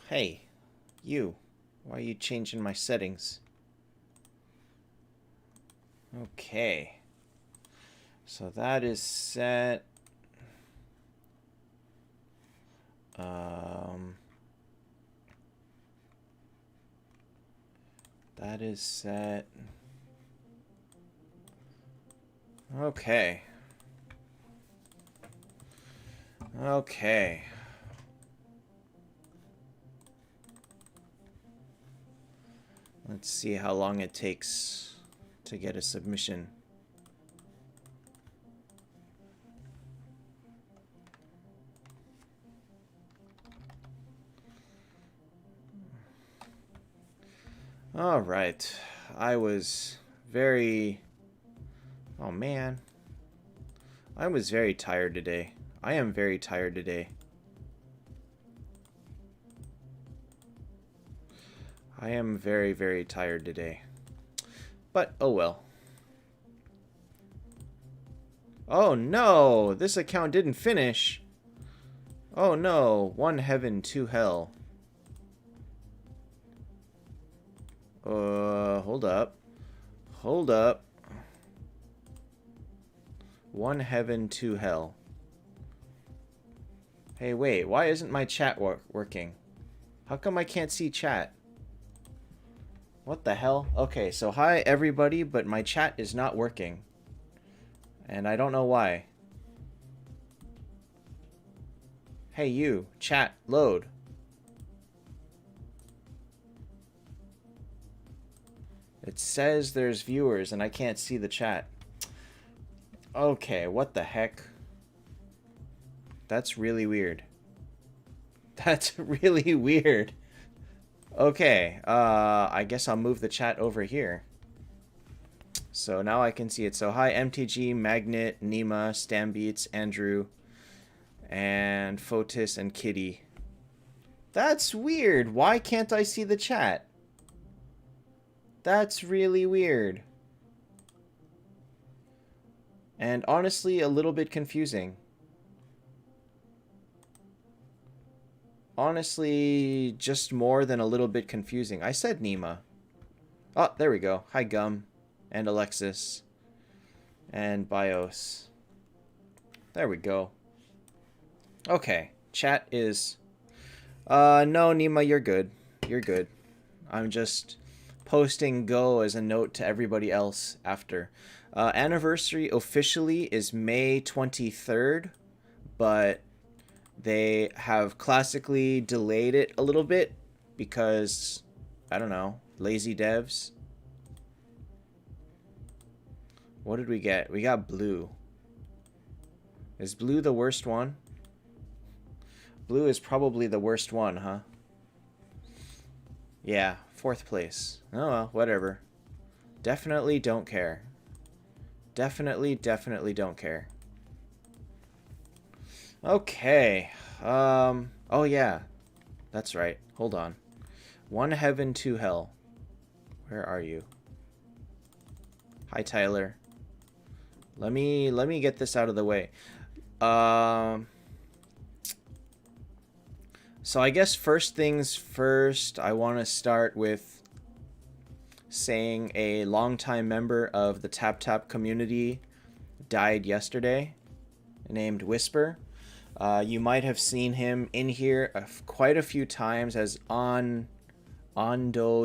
Hey, you. Why are you changing my settings? Okay. So that is set. That is set. Okay. Okay. Let's see how long it takes to get a submission. All right. I was very... Oh, man. I was very tired today. I am very tired today. I am very, very tired today. But, oh well. Oh, no! This account didn't finish! Oh, no. One heaven, two hell. Hold up. Hold up. One heaven, two hell. Hey, wait. Why isn't my chat working? How come I can't see chat? What the hell? Okay, so hi everybody, but my chat is not working. And I don't know why. Hey you, chat, load. It says there's viewers and I can't see the chat. Okay, what the heck? That's really weird. That's really weird. Okay, I guess I'll move the chat over here. So now I can see it. So hi MTG, Magnet, Nima, Stambeats, Andrew, and Fotis and Kitty. That's weird. Why can't I see the chat? That's really weird. And honestly, a little bit confusing. Honestly, just more than a little bit confusing. I said Nima. Oh, there we go. Hi, Gum. And Alexis. And Bios. There we go. Okay. Chat is... no, Nima, you're good. You're good. I'm just posting go as a note to everybody else after. Anniversary officially is May 23rd, but they have classically delayed it a little bit because, I don't know, lazy devs. What did we get? We got blue. Is blue the worst one? Blue is probably the worst one, huh? Yeah, 4th place. Oh well, whatever. Definitely don't care. Definitely don't care. Okay. Oh yeah. That's right. Hold on. One heaven, two hell. Where are you? Hi, Tyler. Let me get this out of the way. So I guess first things first, I want to start with saying a longtime member of the Taptap community died yesterday, named Whisper. You might have seen him in here quite a few times as Ondo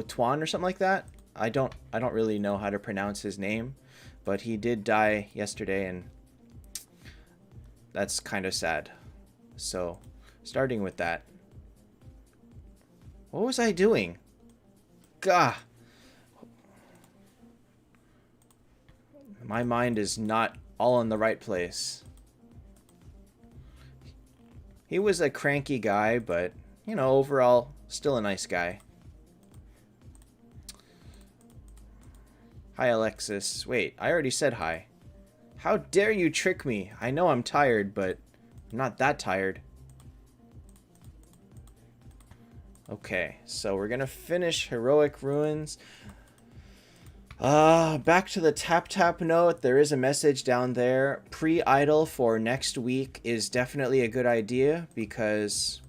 Tuan or something like that. I don't really know how to pronounce his name, but he did die yesterday, and that's kind of sad. So, starting with that. What was I doing? Gah! My mind is not all in the right place. He was a cranky guy, but, you know, overall, still a nice guy. Hi, Alexis. Wait, I already said hi. How dare you trick me? I know I'm tired, but I'm not that tired. Okay, so we're gonna finish Heroic Ruins. Back to the Taptap note, there is a message down there. Pre-idle for next week is definitely a good idea because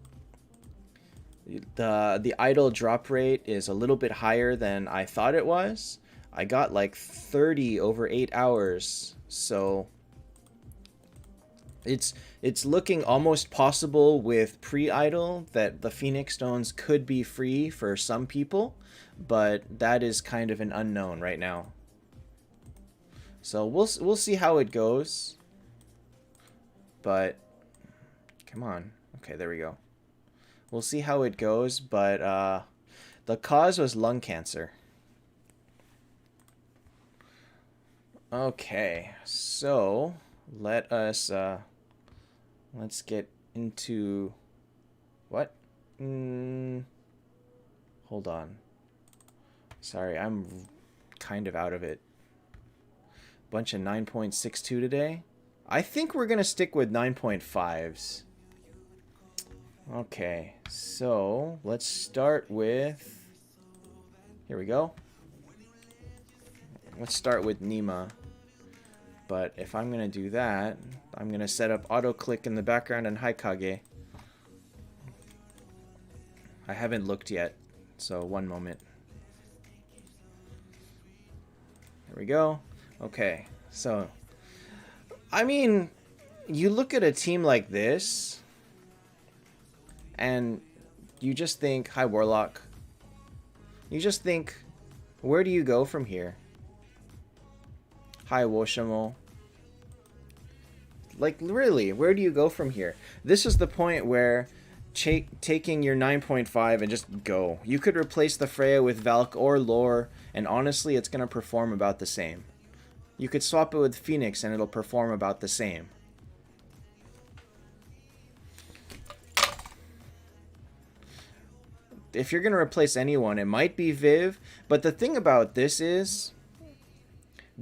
The idle drop rate is a little bit higher than I thought it was. I got like 30 over 8 hours, so it's looking almost possible with pre-idle that the Phoenix Stones could be free for some people, but that is kind of an unknown right now. So we'll see how it goes. But come on. Okay, there we go. We'll see how it goes, but the cause was lung cancer. Okay, so let us let's get into what? Hold on. Sorry, I'm kind of out of it. Bunch of 9.62 today. I think we're gonna stick with 9.5s. Okay, so let's start with. Here we go. Let's start with Nima. But if I'm going to do that, I'm going to set up auto-click in the background and Haikage. I haven't looked yet, so one moment. There we go. Okay, so, I mean, you look at a team like this, and you just think, hi Warlock. You just think, where do you go from here? Hi Woshamo. Like, really, where do you go from here? This is the point where taking your 9.5 and just go. You could replace the Freya with Valk or Lore, and honestly, it's going to perform about the same. You could swap it with Phoenix, and it'll perform about the same. If you're going to replace anyone, it might be Viv, but the thing about this is,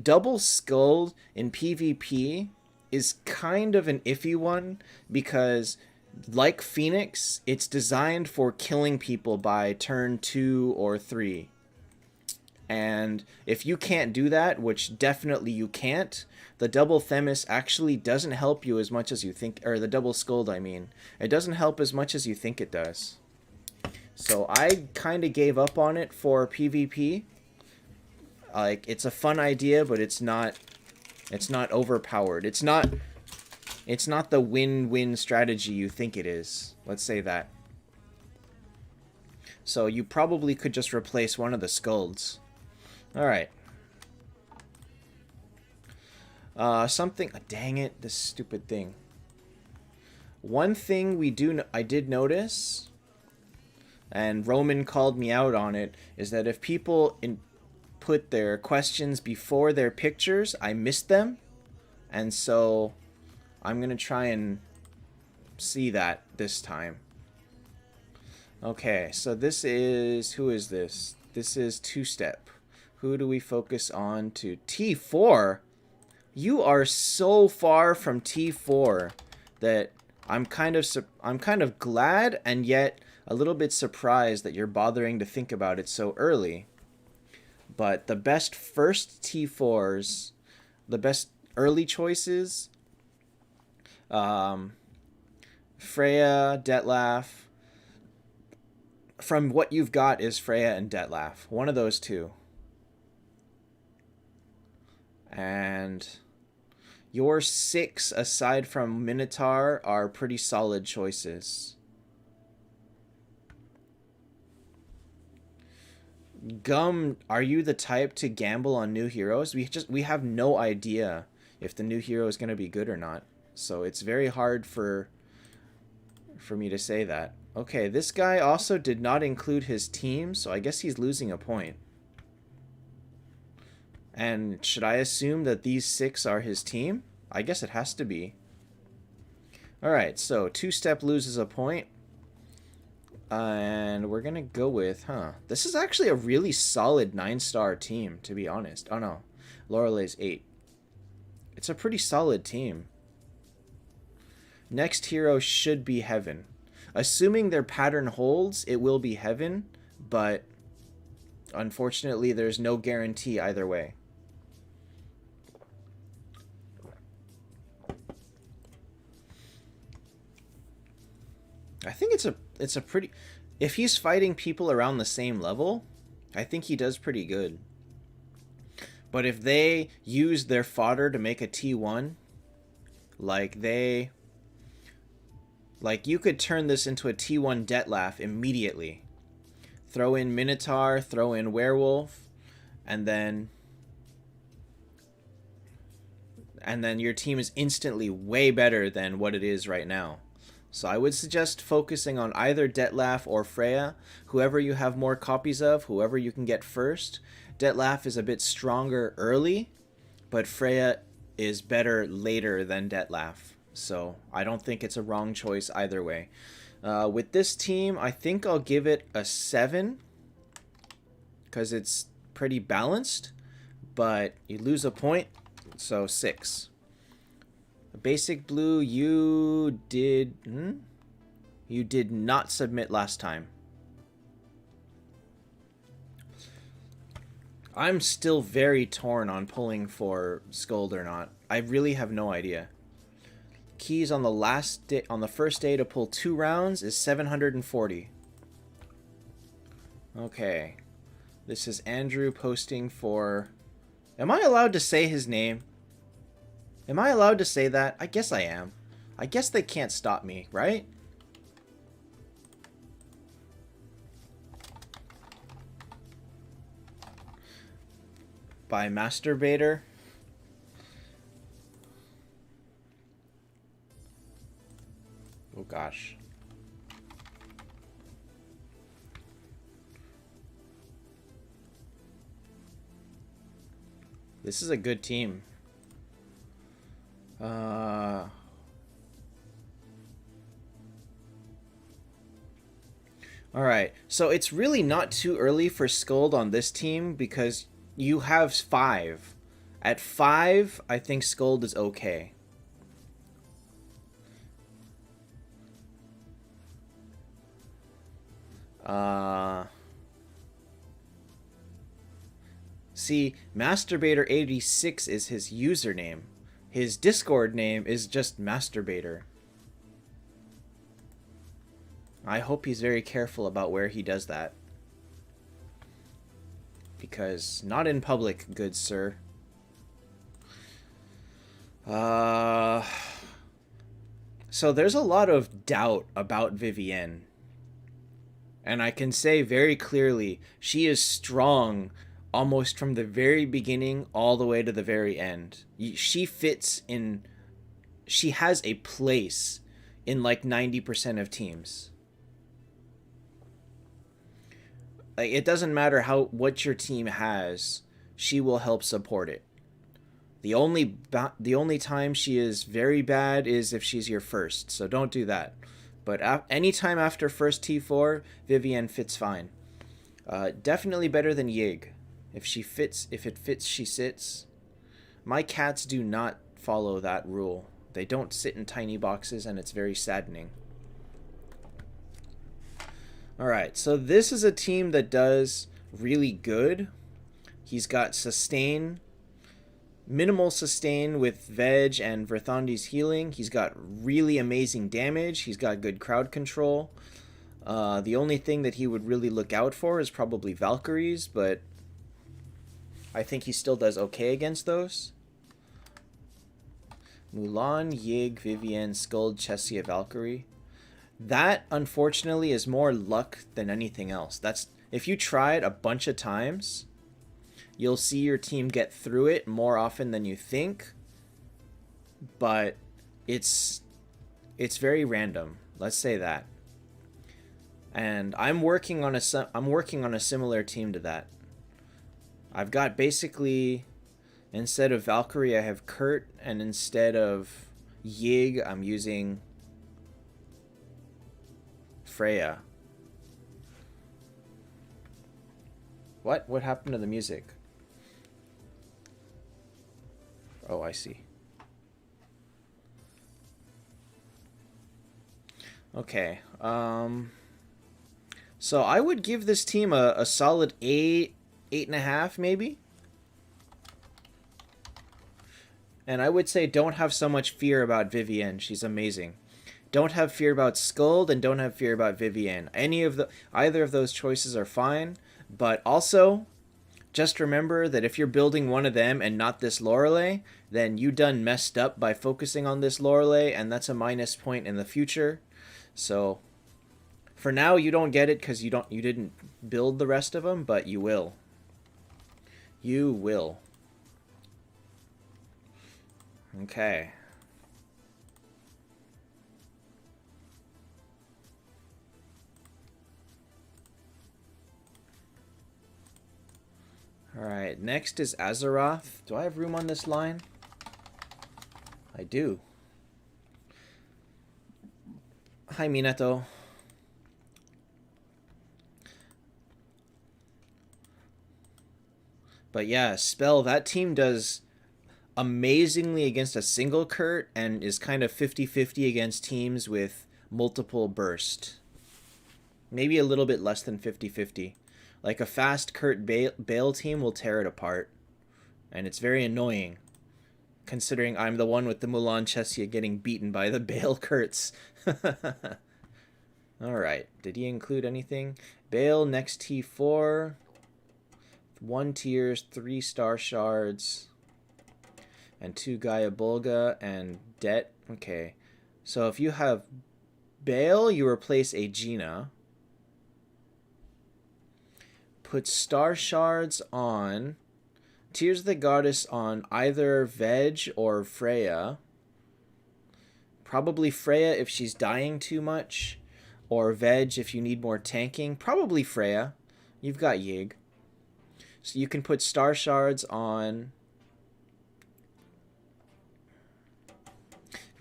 Double Skull in PvP is kind of an iffy one because, like Phoenix, it's designed for killing people by turn 2 or 3. And if you can't do that, which definitely you can't, the Double Themis actually doesn't help you as much as you think, or the Double Skull, I mean. It doesn't help as much as you think it does. So I kind of gave up on it for PvP. Like, it's a fun idea, but it's not overpowered. It's not the win-win strategy you think it is. Let's say that. So you probably could just replace one of the skulls. Alright. Something... dang it, this stupid thing. One thing I did notice, and Roman called me out on it, is that if people put their questions before their pictures, I missed them. And so I'm going to try and see that this time. Okay, so this is... who is this? This is Two-Step. Who do we focus on to? T4? You are so far from T4 that I'm kind of glad and yet a little bit surprised that you're bothering to think about it so early. But the best first T4s, the best early choices, Freya, Detlaf. From what you've got is Freya and Detlaf. One of those two. And your 6, aside from Minotaur, are pretty solid choices. Gum, are you the type to gamble on new heroes? We have no idea if the new hero is going to be good or not. So it's very hard for me to say that. Okay, this guy also did not include his team, so I guess he's losing a point. And should I assume that these 6 are his team? I guess it has to be. Alright, so Two-Step loses a point. And we're going to go with, this is actually a really solid 9-star team, to be honest. Oh no, Lorelei's 8. It's a pretty solid team. Next hero should be Heaven. Assuming their pattern holds, it will be Heaven, but unfortunately there's no guarantee either way. I think it's a pretty... if he's fighting people around the same level, I think he does pretty good. But if they use their fodder to make a T1, like you could turn this into a T1 Detlaf immediately. Throw in Minotaur, throw in Werewolf, and then your team is instantly way better than what it is right now. So I would suggest focusing on either Detlaf or Freya, whoever you have more copies of, whoever you can get first. Detlaf is a bit stronger early, but Freya is better later than Detlaf. So I don't think it's a wrong choice either way. With this team, I think I'll give it a 7 because it's pretty balanced, but you lose a point, so 6. Basic Blue, you did not submit last time. I'm still very torn on pulling for Scold or not. I really have no idea. Keys on the first day to pull 2 rounds is 740. Okay. This is Andrew posting for... Am I allowed to say his name? Am I allowed to say that? I guess I am. I guess they can't stop me, right? By Masturbator. Oh gosh. This is a good team. Alright, so it's really not too early for Scold on this team because you have 5. At 5, I think Scold is okay. See, Masturbator86 is his username. His Discord name is just Masturbator. I hope he's very careful about where he does that. Because not in public, good sir. So there's a lot of doubt about Vivienne. And I can say very clearly, she is strong almost from the very beginning all the way to the very end. She fits in... She has a place in like 90% of teams. Like, it doesn't matter what your team has, she will help support it. The only time she is very bad is if she's your first, so don't do that. But anytime after first T4, Vivienne fits fine. Definitely better than Yig. If it fits, she sits. My cats do not follow that rule. They don't sit in tiny boxes, and it's very saddening. Alright, so this is a team that does really good. He's got sustain, minimal sustain with Veg and Verthondi's healing. He's got really amazing damage. He's got good crowd control. The only thing that he would really look out for is probably Valkyries, but I think he still does okay against those. Mulan, Yig, Vivienne, Skuld, Chessia, Valkyrie. That, unfortunately, is more luck than anything else. If you try it a bunch of times, you'll see your team get through it more often than you think. But it's very random. Let's say that. And I'm working on a similar team to that. I've got basically, instead of Valkyrie, I have Kurt, and instead of Yig, I'm using Freya. What happened to the music? Oh, I see. Okay. So I would give this team a solid 8, 8.5 maybe. And I would say don't have so much fear about Vivienne. She's amazing. Don't have fear about Skuld and don't have fear about Vivienne. Either of those choices are fine, but also just remember that if you're building one of them and not this Lorelei, then you done messed up by focusing on this Lorelei, and that's a minus point in the future. So for now, you don't get it because you didn't build the rest of them, but you will. You will. Okay. Alright, next is Azeroth. Do I have room on this line? I do. Hi, Minato. But yeah, Spell, that team does amazingly against a single Kurt and is kind of 50-50 against teams with multiple burst. Maybe a little bit less than 50-50. Like a fast Kurt Bale team will tear it apart. And it's very annoying. Considering I'm the one with the Mulan Chesia getting beaten by the Bale Kurts. Alright, did he include anything? Bale, next T4. 1 tiers, 3 star shards. And 2 Gaia Bulga and Det. Okay. So if you have Bale, you replace Aegina. Put star shards on Tears of the Goddess on either Veg or Freya. Probably Freya if she's dying too much. Or Veg if you need more tanking. Probably Freya. You've got Yig. So you can put star shards on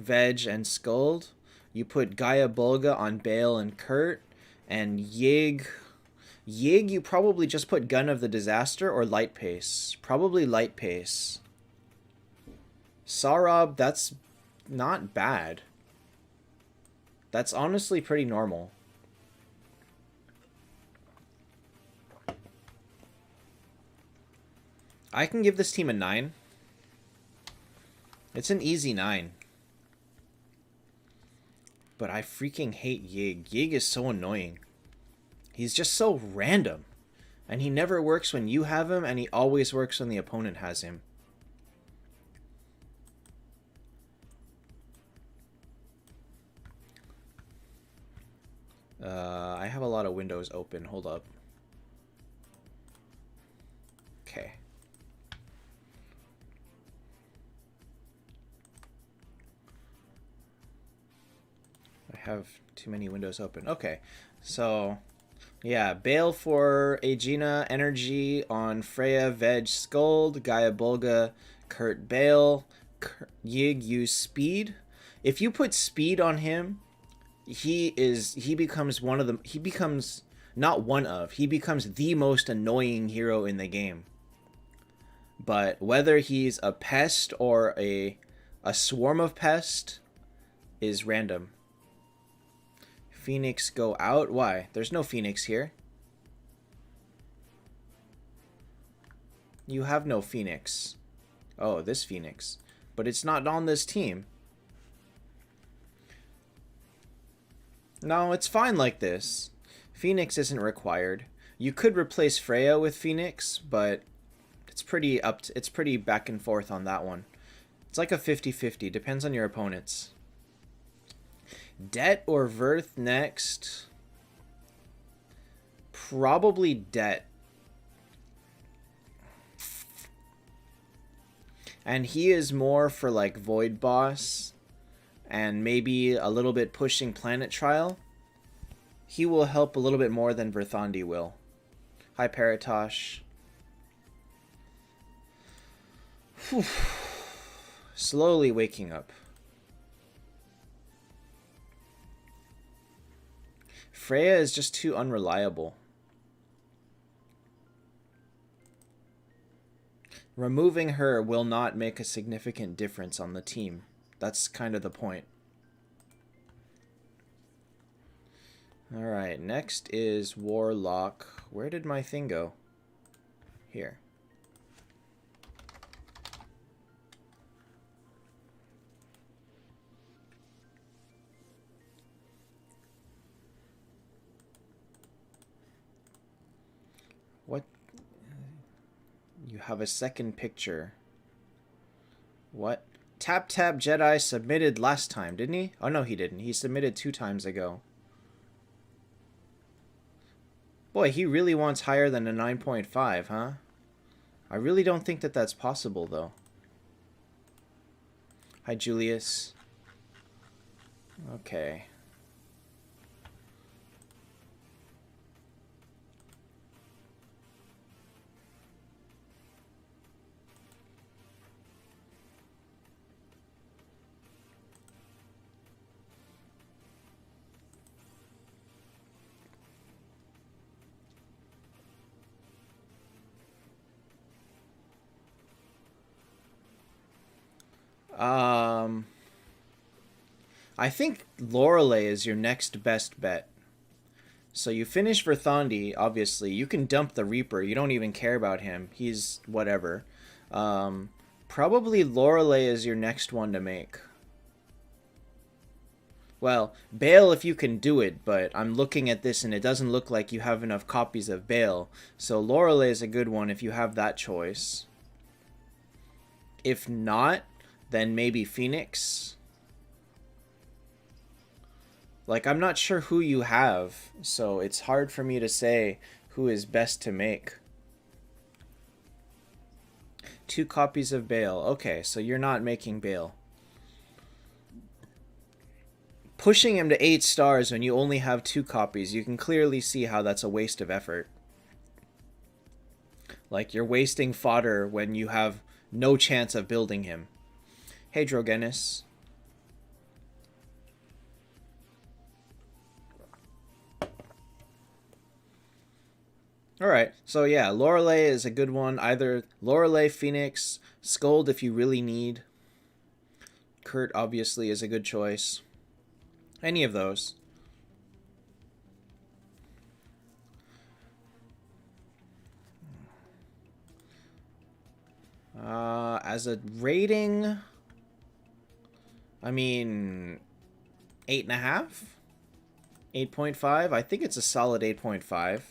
Veg and Skuld. You put Gaia Bulga on Bale and Kurt. And Yig... Yig, you probably just put Gun of the Disaster or Light Pace. Probably Light Pace. Sarab, that's not bad. That's honestly pretty normal. I can give this team a 9. It's an easy 9. But I freaking hate Yig. Yig is so annoying. He's just so random. And he never works when you have him, and he always works when the opponent has him. I have a lot of windows open. Hold up. Okay. I have too many windows open. Okay. So... yeah, Bale for Aegina, Energy on Freya, Veg, Skuld, Gaia Bulga, Kurt Bale, Yig use Speed. If you put Speed on him, he becomes he becomes the most annoying hero in the game. But whether he's a pest or a swarm of pest is random. Phoenix go out? Why? There's no Phoenix here. You have no Phoenix. Oh, this Phoenix. But it's not on this team. No, it's fine like this. Phoenix isn't required. You could replace Freya with Phoenix, but it's pretty back and forth on that one. It's like a 50-50. Depends on your opponents. Det or Verth next? Probably Det. And he is more for like Void Boss and maybe a little bit pushing Planet Trial. He will help a little bit more than Verthandi will. Hi, Paratosh. Whew. Slowly waking up. Freya is just too unreliable. Removing her will not make a significant difference on the team. That's kind of the point. Alright, next is Warlock. Where did my thing go? Here. What? You have a second picture. What? Taptap Jedi submitted last time, didn't he? Oh, no, he didn't. He submitted 2 times ago. Boy, he really wants higher than a 9.5, huh? I really don't think that that's possible, though. Hi, Julius. Okay. I think Lorelei is your next best bet. So you finish Verthandi, obviously. You can dump the Reaper. You don't even care about him. He's whatever. Probably Lorelei is your next one to make. Well, Bale if you can do it, but I'm looking at this and it doesn't look like you have enough copies of Bale. So Lorelei is a good one if you have that choice. If not, then maybe Phoenix. Like, I'm not sure who you have, so it's hard for me to say who is best to make. 2 copies of Bale. Okay, so you're not making Bale. Pushing him to 8 stars when you only have 2 copies, you can clearly see how that's a waste of effort. Like, you're wasting fodder when you have no chance of building him. Hey, Drogenis. Alright, so yeah, Lorelei is a good one. Either Lorelei, Phoenix, Scold if you really need. Kurt, obviously, is a good choice. Any of those. As a rating, I mean, 8.5? 8.5? I think it's a solid 8.5.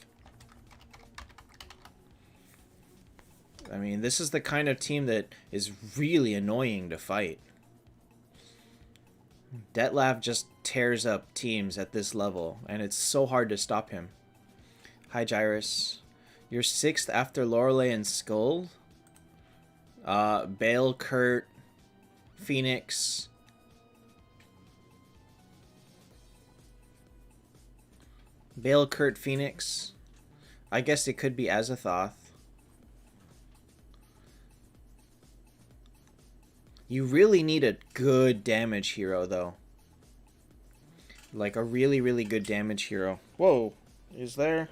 I mean, this is the kind of team that is really annoying to fight. Detlef just tears up teams at this level, and it's so hard to stop him. Hi, Gyrus. You're 6th after Lorelei and Skull. Bale, Kurt, Phoenix. Bale, Kurt, Phoenix. I guess it could be Azathoth. You really need a good damage hero, though. Like a really, really good damage hero. Whoa, is there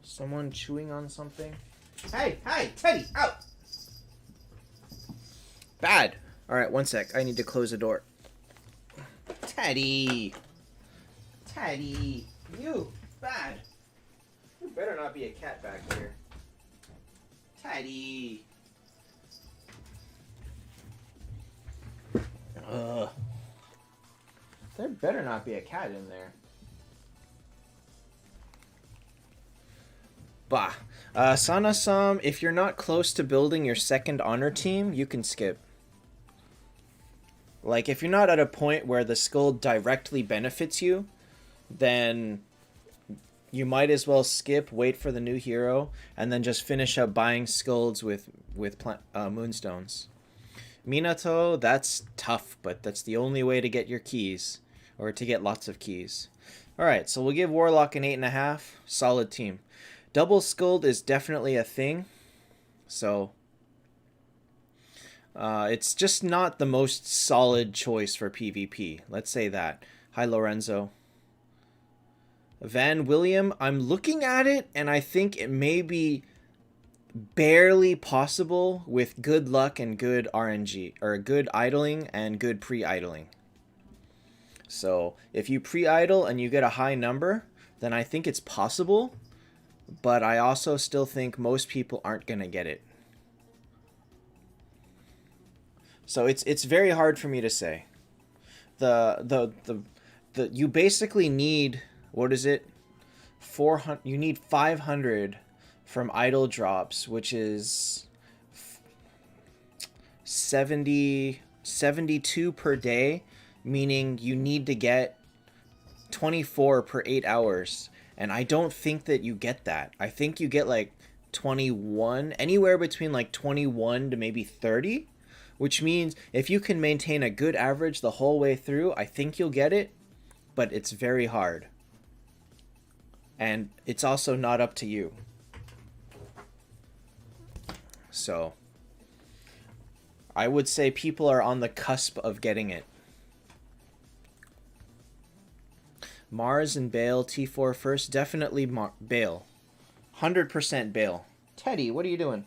someone chewing on something? Hey, Teddy, out! Bad. Alright, one sec. I need to close the door. Teddy! Teddy! You! Bad! There better not be a cat back here. Teddy! Ugh. There better not be a cat in there. Bah. Sanasam, if you're not close to building your second honor team, you can skip. Like, if you're not at a point where the skull directly benefits you, then you might as well skip, wait for the new hero, and then just finish up buying skulls with moonstones. Minato, that's tough, but that's the only way to get your keys, or to get lots of keys. Alright, so we'll give Warlock an 8.5. Solid team. Double Skulled is definitely a thing, so it's just not the most solid choice for PvP. Let's say that. Hi, Lorenzo. Van William, I'm looking at it, and I think it may be barely possible with good luck and good RNG, or good idling and good pre-idling. So if you pre-idle and you get a high number, then I think it's possible, but I also still think most people aren't going to get it. So it's very hard for me to say. You basically need, what is it? 400, you need 500 from idle drops, which is 72 per day, meaning you need to get 24 per 8 hours. And I don't think that you get that. I think you get like 21, anywhere between like 21 to maybe 30, which means if you can maintain a good average the whole way through, I think you'll get it, but it's very hard. And it's also not up to you. So I would say people are on the cusp of getting it. Mars and Bale, T4 first. Definitely Bale. 100% Bale. Teddy, what are you doing?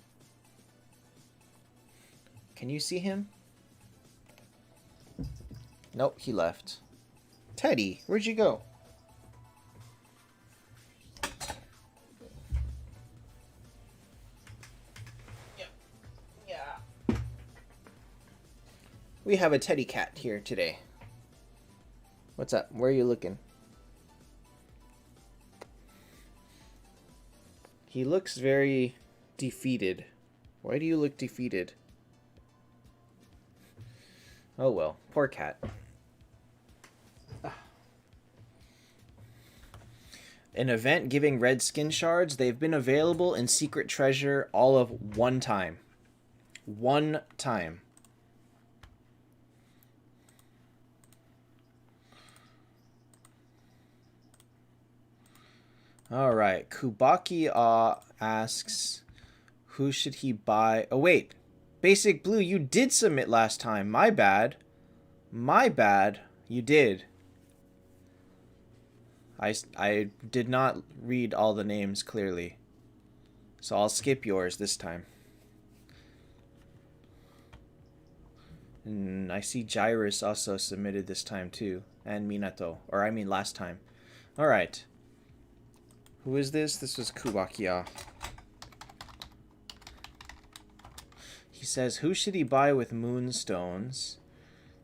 Can you see him? Nope, he left. Teddy, where'd you go? Yeah. We have a teddy cat here today. What's up? Where are you looking? He looks very defeated. Why do you look defeated? Oh well, poor cat. An event giving red skin shards. They've been available in Secret Treasure all of one time. One time. All right. Kubaki asks, who should he buy? Oh, wait. Basic Blue, you did submit last time. My bad. My bad. You did. I did not read all the names clearly. So I'll skip yours this time. And I see Gyrus also submitted this time too. And Minato. Or I mean last time. Alright. Who is this? This was Kubakia. He says, who should he buy with moonstones?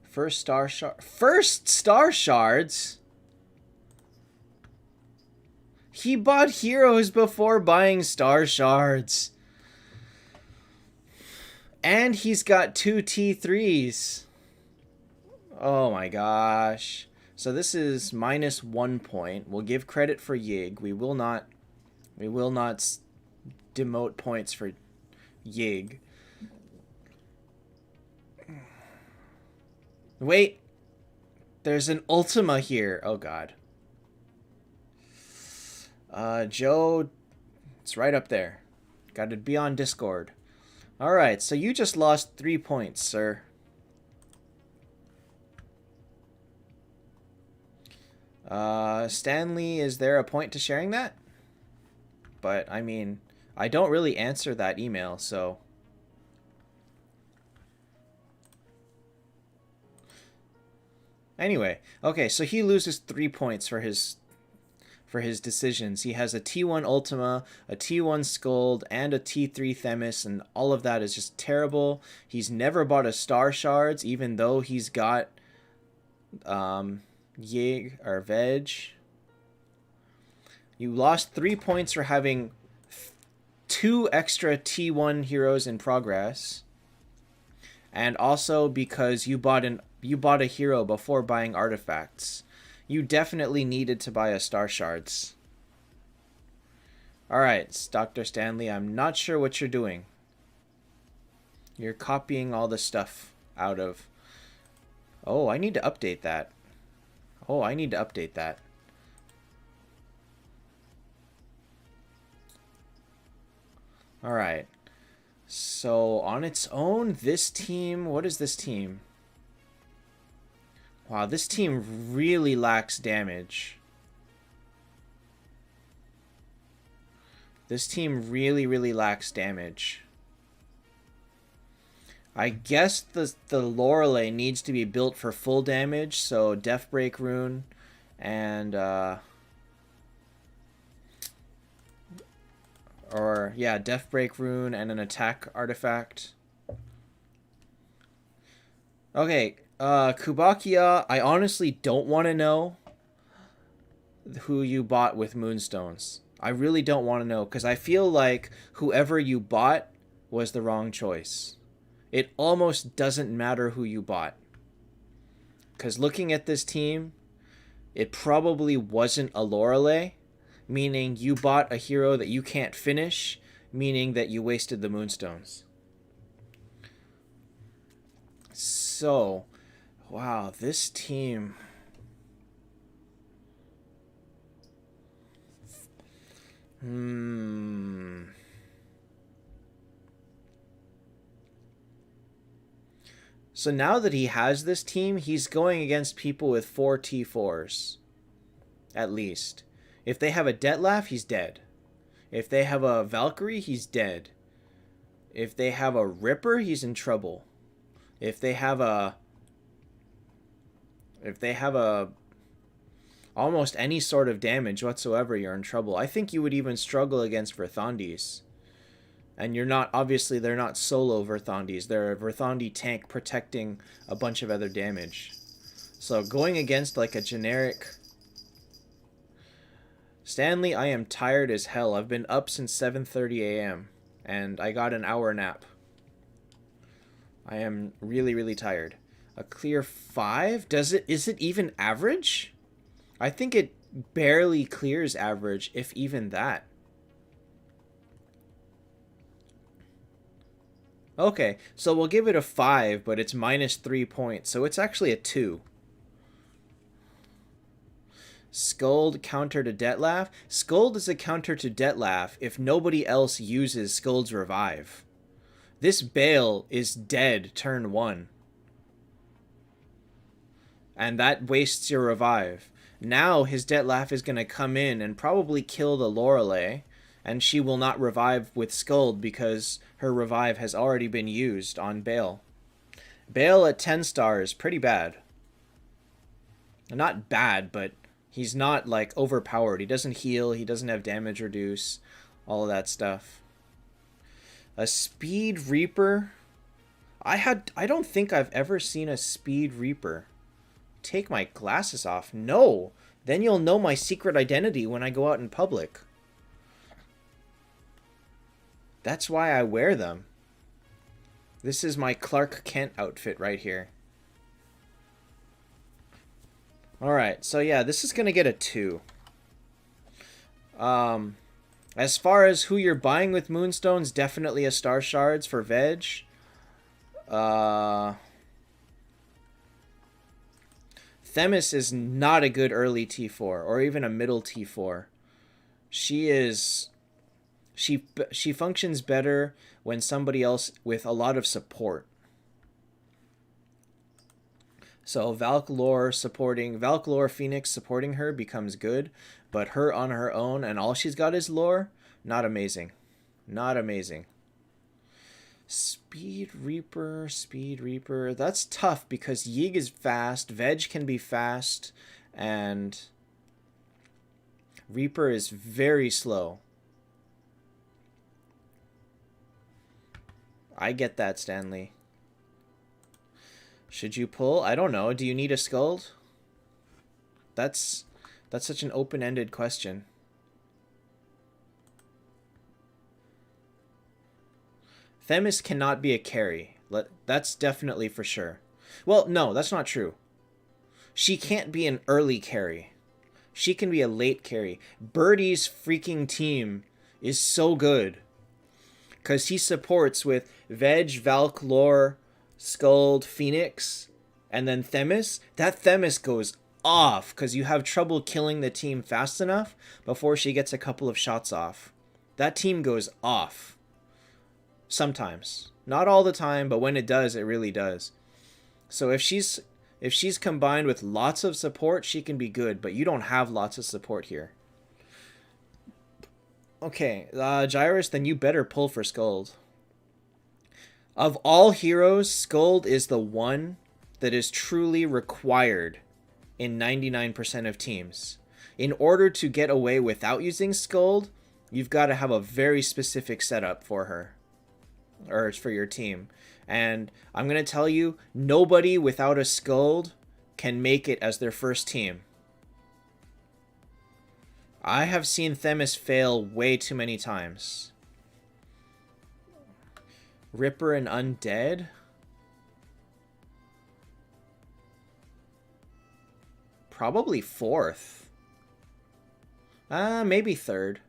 First star shards? He bought heroes before buying star shards. And he's got 2 T3s. Oh my gosh. So this is -1 point. We'll give credit for Yig. We will not demote points for Yig. Wait. There's an Ultima here. Oh god. Joe, it's right up there. Got to be on Discord. Alright, so you just lost 3 points, sir. Stanley, is there a point to sharing that? But, I mean, I don't really answer that email, so... Anyway, okay, so he loses 3 points for his decisions. He has a T1 Ultima, a T1 Scold, and a T3 Themis, and all of that is just terrible. He's never bought a Star Shards, even though he's got Yig or Veg. You lost 3 points for having 2 extra T1 heroes in progress, and also because you bought a hero before buying artifacts. You definitely needed to buy a Star Shards. Alright, Dr. Stanley, I'm not sure what you're doing. You're copying all the stuff out of... Oh, I need to update that. Oh, I need to update that. Alright. So, on its own, this team... What is this team? Wow, this team really lacks damage. This team really lacks damage. I guess the Lorelei needs to be built for full damage, so Death Break Rune and Death Break Rune and an attack artifact. Okay, Kubakia, I honestly don't want to know who you bought with Moonstones. I really don't want to know, because I feel like whoever you bought was the wrong choice. It almost doesn't matter who you bought. Because looking at this team, it probably wasn't a Lorelei, meaning you bought a hero that you can't finish, meaning that you wasted the Moonstones. So, wow, this team... So now that he has this team, he's going against people with 4 T4s. At least. If they have a Detlef, he's dead. If they have a Valkyrie, he's dead. If they have a Ripper, he's in trouble. If they have a almost any sort of damage whatsoever, you're in trouble. I think you would even struggle against Verthondis. And you're not, obviously, they're not solo Verthondis. They're a Verthondi tank protecting a bunch of other damage. So going against like a generic... Stanley, I am tired as hell. I've been up since 7:30 a.m. and I got an hour nap. I am really, really tired. A clear 5? Is it even average? I think it barely clears average, if even that. Okay, so we'll give it a 5, but it's minus 3 points, so it's actually a 2. Scold counter to Detlef. Scold is a counter to Detlef if nobody else uses Scold's revive. This Bale is dead turn 1. And that wastes your revive. Now his Detlef is going to come in and probably kill the Lorelei, and she will not revive with Scold because her revive has already been used on Bale. Bale at 10 stars, pretty bad. Not bad, but he's not like overpowered. He doesn't heal, he doesn't have damage reduce, all of that stuff. A Speed Reaper. I don't think I've ever seen a Speed Reaper. Take my glasses off. No! Then you'll know my secret identity when I go out in public. That's why I wear them. This is my Clark Kent outfit right here. Alright, so yeah, this is going to get a 2. As far as who you're buying with Moonstones, definitely a Star Shards for Veg. Themis is not a good early T4, or even a middle T4. She functions better when somebody else with a lot of support. So Valklore Phoenix supporting her becomes good, but her on her own and all she's got is lore, not amazing. Not amazing. Speed Reaper. That's tough because Yig is fast, Veg can be fast, and Reaper is very slow. I get that, Stanley. Should you pull? I don't know. Do you need a Skuld? That's such an open-ended question. Themis cannot be a carry. That's definitely for sure. Well, no, that's not true. She can't be an early carry. She can be a late carry. Birdie's freaking team is so good. Because he supports with Veg, Valk, Lore, Skuld, Phoenix, and then Themis. That Themis goes off because you have trouble killing the team fast enough before she gets a couple of shots off. That team goes off. Sometimes. Not all the time, but when it does, it really does. So if she's combined with lots of support, she can be good, but you don't have lots of support here. Okay, Gyrus, then you better pull for Skuld. Of all heroes, Skuld is the one that is truly required in 99% of teams. In order to get away without using Skuld, you've got to have a very specific setup for her. Or for your team. And I'm going to tell you, nobody without a Skuld can make it as their first team. I have seen Themis fail way too many times. Ripper and Undead? Probably fourth. Maybe third.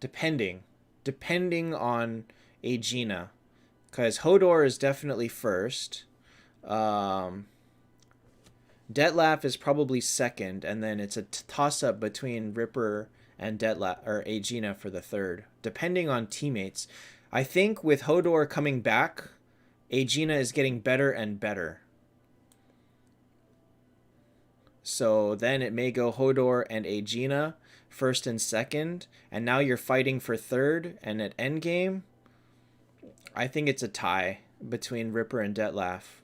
Depending on Aegina. Because Hodor is definitely first. Detlef is probably second, and then it's a toss-up between Ripper and Detlef or Aegina for the third, depending on teammates. I think with Hodor coming back, Aegina is getting better and better. So then it may go Hodor and Aegina first and second, and now you're fighting for third, and at endgame, I think it's a tie between Ripper and Detlef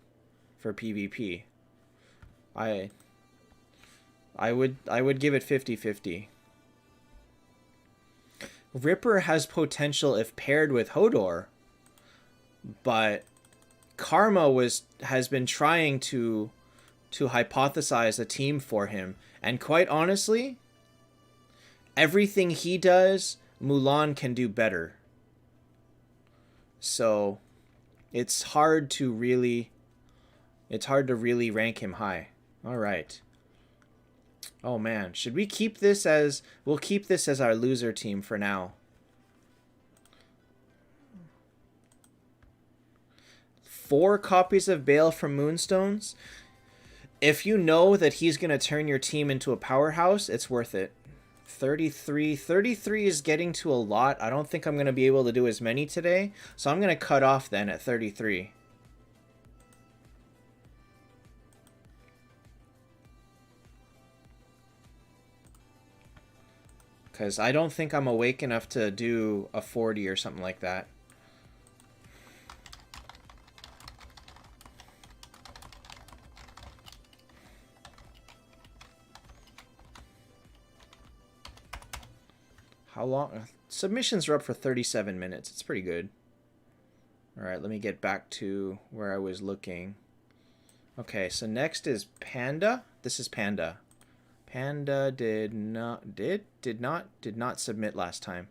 for PvP. I would give it 50-50. Ripper has potential if paired with Hodor, but Karma has been trying to hypothesize a team for him, and quite honestly, everything he does, Mulan can do better. So it's hard to really rank him high. All right. Oh man, should we keep this as... We'll keep this as our loser team for now. 4 copies of Bale from Moonstones. If you know that he's going to turn your team into a powerhouse, it's worth it. 33 is getting to a lot. I don't think I'm going to be able to do as many today, so I'm going to cut off then at 33. Because I don't think I'm awake enough to do a 40 or something like that. How long? Submissions are up for 37 minutes. It's pretty good. Alright, let me get back to where I was looking. Okay, so next is Panda. This is Panda. Panda did not submit last time.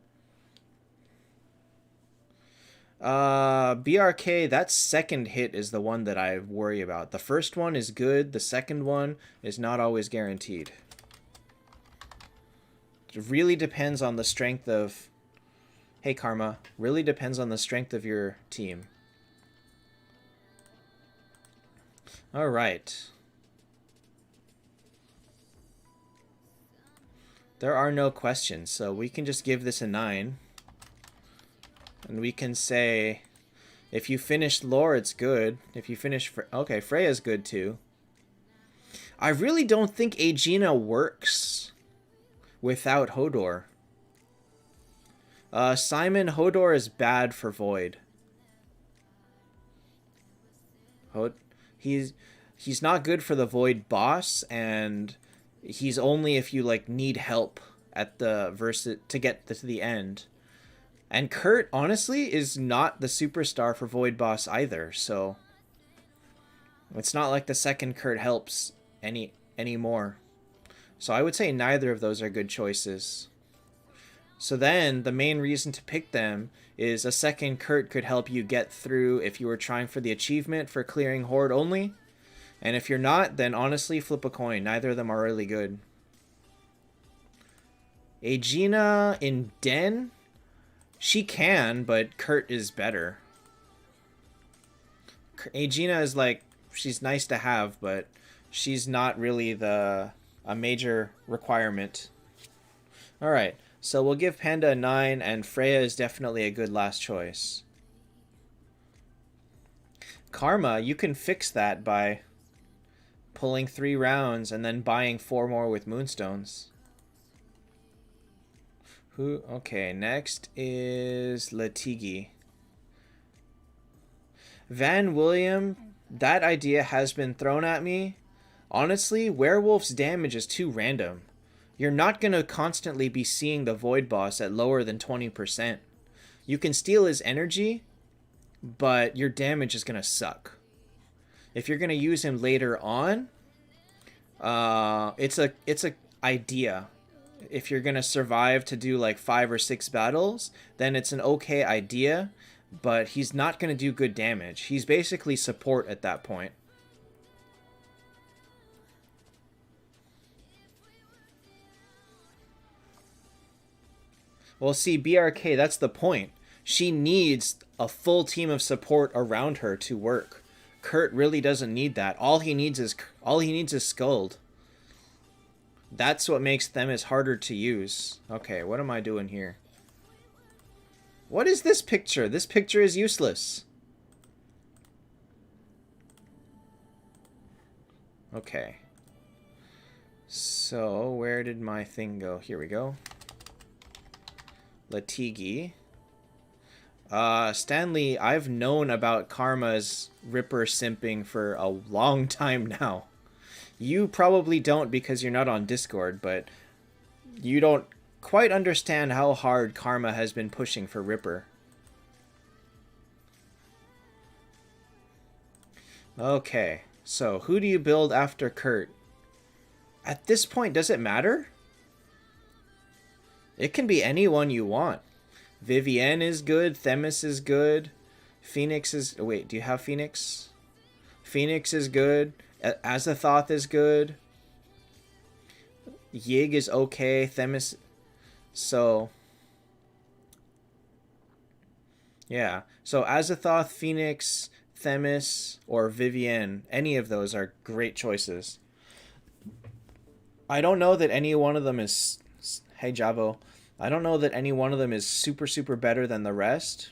BRK, that second hit is the one that I worry about. The first one is good. The second one is not always guaranteed. It really depends on the strength of... Hey, Karma. Really depends on the strength of your team. Alright. There are no questions, so we can just give this a 9. And we can say, if you finish lore, it's good. If you finish... Okay, Freya's good too. I really don't think Aegina works without Hodor. Simon, Hodor is bad for Void. He's not good for the Void boss, and he's only if you like need help at the to get to the end. And Kurt, honestly, is not the superstar for Void boss either, so it's not like the second Kurt helps anymore. So I would say neither of those are good choices. So then, the main reason to pick them is a second Kurt could help you get through if you were trying for the achievement for clearing Horde only. And if you're not, then honestly, flip a coin. Neither of them are really good. Aegina in Den? She can, but Kurt is better. Aegina is like, she's nice to have, but she's not really a major requirement. Alright. So we'll give Panda a 9, and Freya is definitely a good last choice. Karma, you can fix that by pulling 3 rounds and then buying 4 more with Moonstones. Okay, next is Latigi. Van William, that idea has been thrown at me. Honestly, Werewolf's damage is too random. You're not going to constantly be seeing the Void boss at lower than 20%. You can steal his energy, but your damage is going to suck. If you're going to use him later on, it's a idea. if you're going to survive to do like 5 or 6 battles, then it's an okay idea, but he's not going to do good damage. He's basically support at that point. Well, see, BRK, that's the point. She needs a full team of support around her to work. Kurt really doesn't need that. All he needs is Skuld. That's what makes Themis harder to use. Okay, what am I doing here? What is this picture? This picture is useless. Okay. So, where did my thing go? Here we go. Latigi. Stanley, I've known about Karma's Ripper simping for a long time now. You probably don't because you're not on Discord, but you don't quite understand how hard Karma has been pushing for Ripper. Okay, so who do you build after Kurt? At this point, does it matter? It can be anyone you want. Vivienne is good. Themis is good. Phoenix is... Oh, wait, do you have Phoenix? Phoenix is good. Azathoth is good. Yig is okay. Themis... So... Yeah. So Azathoth, Phoenix, Themis, or Vivienne. Any of those are great choices. I don't know that any one of them is... Hey, Javo. I don't know that any one of them is super, super better than the rest.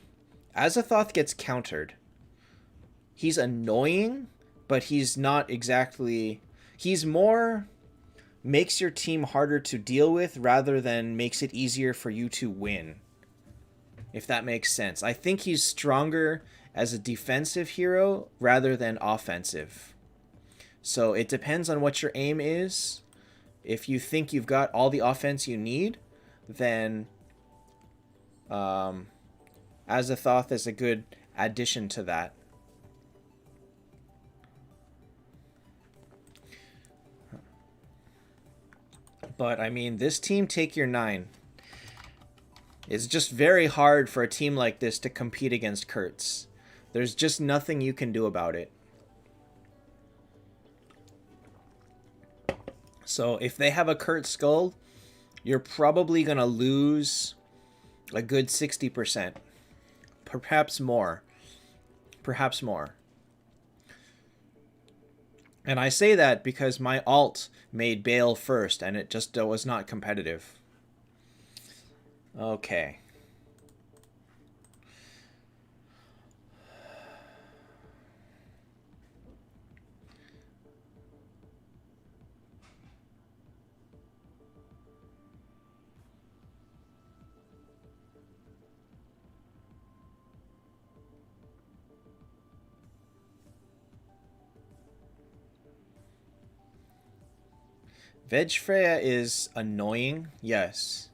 Azathoth gets countered. He's annoying, but he's not exactly... He's more... makes your team harder to deal with rather than makes it easier for you to win. If that makes sense. I think he's stronger as a defensive hero rather than offensive. So it depends on what your aim is. If you think you've got all the offense you need, then Azathoth is a good addition to that. But, I mean, this team, take your 9. It's just very hard for a team like this to compete against Kurtz. There's just nothing you can do about it. So, if they have a Kurt Skull, you're probably going to lose a good 60%. Perhaps more. Perhaps more. And I say that because my alt made Bale first, and it just was not competitive. Okay. Veg Freya is annoying, yes.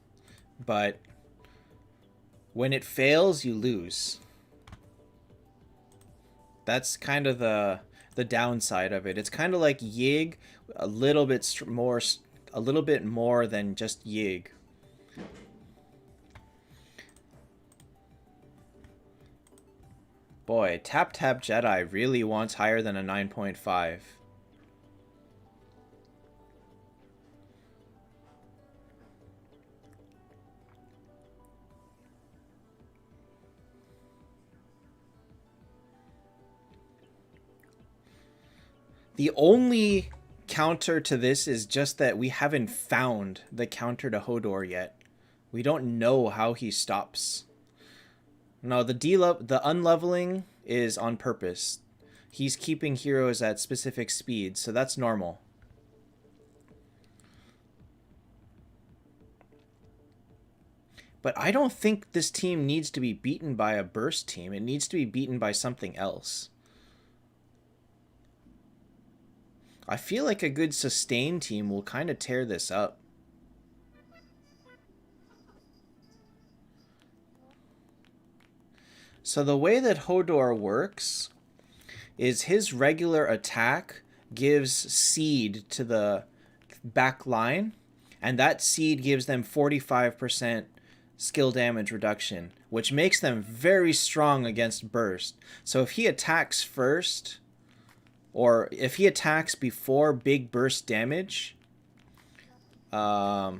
But when it fails, you lose. That's kind of the downside of it. It's kind of like Yig, a little bit more than just Yig. Boy, Taptap Jedi really wants higher than a 9.5. The only counter to this is just that we haven't found the counter to Hodor yet. We don't know how he stops. No, the unleveling is on purpose. He's keeping heroes at specific speeds, so that's normal. But I don't think this team needs to be beaten by a burst team. It needs to be beaten by something else. I feel like a good sustain team will kind of tear this up. So the way that Hodor works is his regular attack gives seed to the back line, And that seed gives them 45% skill damage reduction, which makes them very strong against burst. So if he attacks first, or if he attacks before big burst damage, the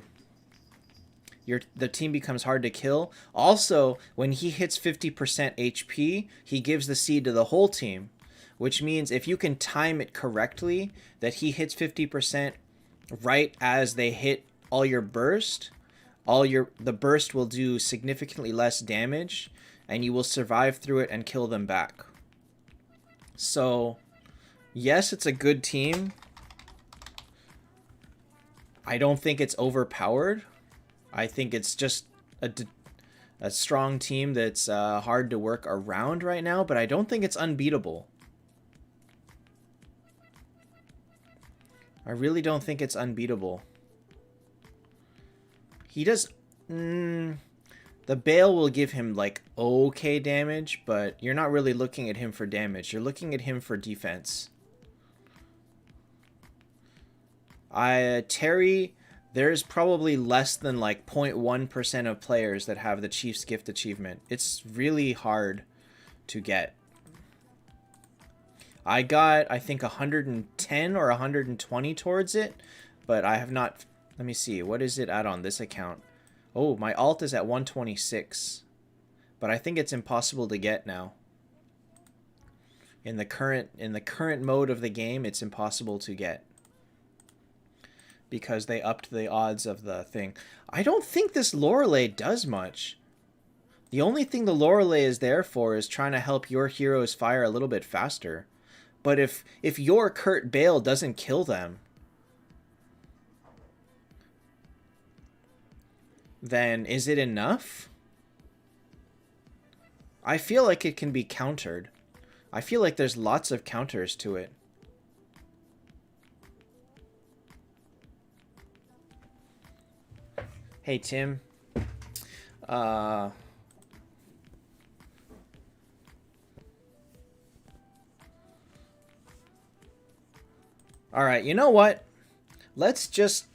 team becomes hard to kill. Also, when he hits 50% HP, he gives the seed to the whole team, which means if you can time it correctly, that he hits 50% right as they hit all your burst, the burst will do significantly less damage, and you will survive through it and kill them back. So, yes, it's a good team. I don't think it's overpowered. I think it's just a strong team that's hard to work around right now, but I don't think it's unbeatable. I really don't think it's unbeatable. He does... the Bale will give him, like, okay damage, but you're not really looking at him for damage. You're looking at him for defense. Terry, there's probably less than, like, 0.1% of players that have the Chief's Gift achievement. It's really hard to get. I got, I think, 110 or 120 towards it, but I have not... Let me see. What is it at on this account? Oh, my alt is at 126. But I think it's impossible to get now. In the current mode of the game, it's impossible to get. Because they upped the odds of the thing. I don't think this Lorelei does much. The only thing the Lorelei is there for is trying to help your heroes fire a little bit faster. But if your Kurt Bale doesn't kill them, then is it enough? I feel like it can be countered. I feel like there's lots of counters to it. Hey, Tim. Alright, you know what? Let's just...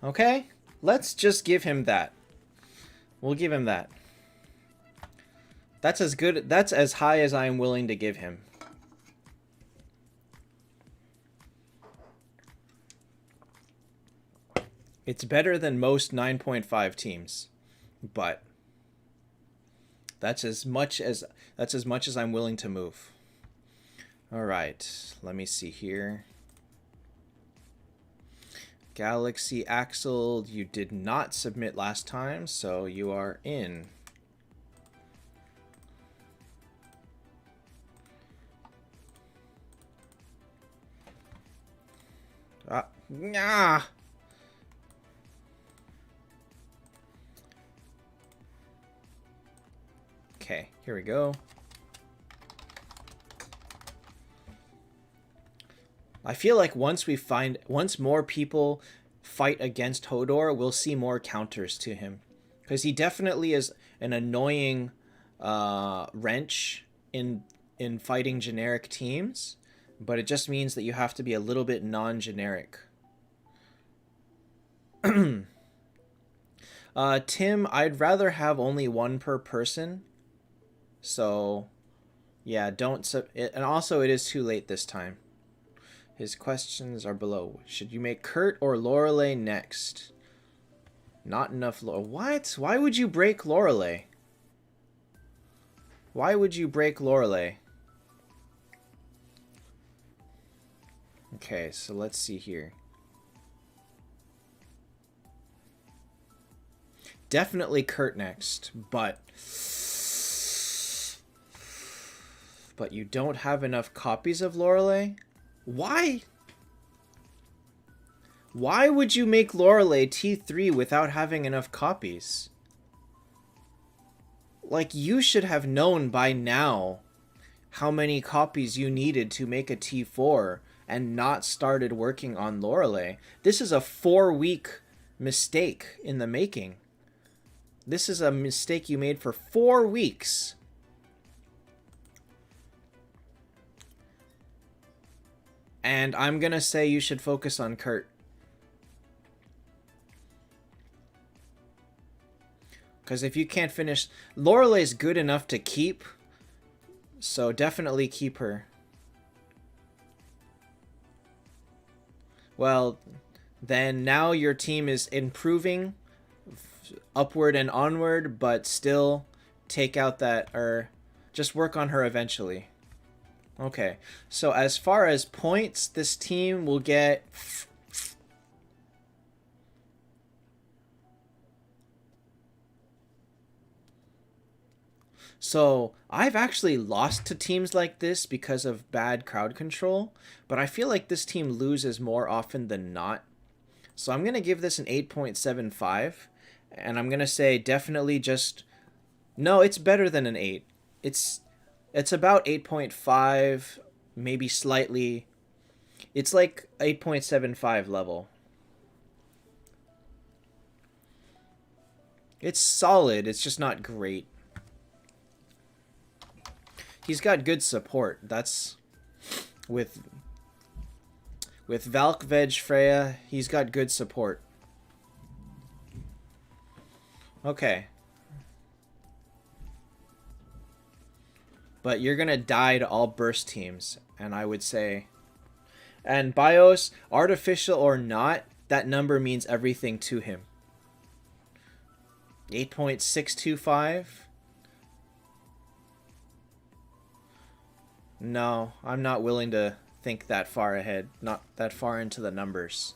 Okay? Let's just give him that. We'll give him that. That's as good... That's as high as I am willing to give him. It's better than most 9.5 teams. But... That's as much as I'm willing to move. Alright. Let me see here. Galaxy Axel, you did not submit last time, so you are in. Nah. Okay, here we go. I feel like once more people fight against Hodor, we'll see more counters to him. Because he definitely is an annoying wrench in fighting generic teams. But it just means that you have to be a little bit non-generic. Tim, I'd rather have only one per person. So, yeah, don't... And also, it is too late this time. His questions are below. Should you make Kurt or Lorelei next? Not enough... What? Why would you break Lorelei? Why would you break Lorelei? Okay, so let's see here. Definitely Kurt next, but you don't have enough copies of Lorelei? Why? Why would you make Lorelei T3 without having enough copies? Like, you should have known by now how many copies you needed to make a T4 and not started working on Lorelei. This is a 4-week mistake in the making. This is a mistake you made for 4 weeks. And I'm going to say you should focus on Kurt. Because if you can't finish... Lorelei's good enough to keep. So definitely keep her. Well, then now your team is improving upward and onward, but still take out that... or just work on her eventually. Okay, so as far as points, this team will get... So, I've actually lost to teams like this because of bad crowd control, but I feel like this team loses more often than not. So I'm going to give this an 8.75, and I'm going to say definitely just... No, it's better than an 8. It's about 8.5, maybe slightly. It's like 8.75 level. It's solid, it's just not great. He's got good support. That's with Valk, Veg, Freya, he's got good support. Okay. But you're gonna die to all burst teams, and I would say... And BIOS, artificial or not, that number means everything to him. 8.625? No, I'm not willing to think that far ahead. Not that far into the numbers.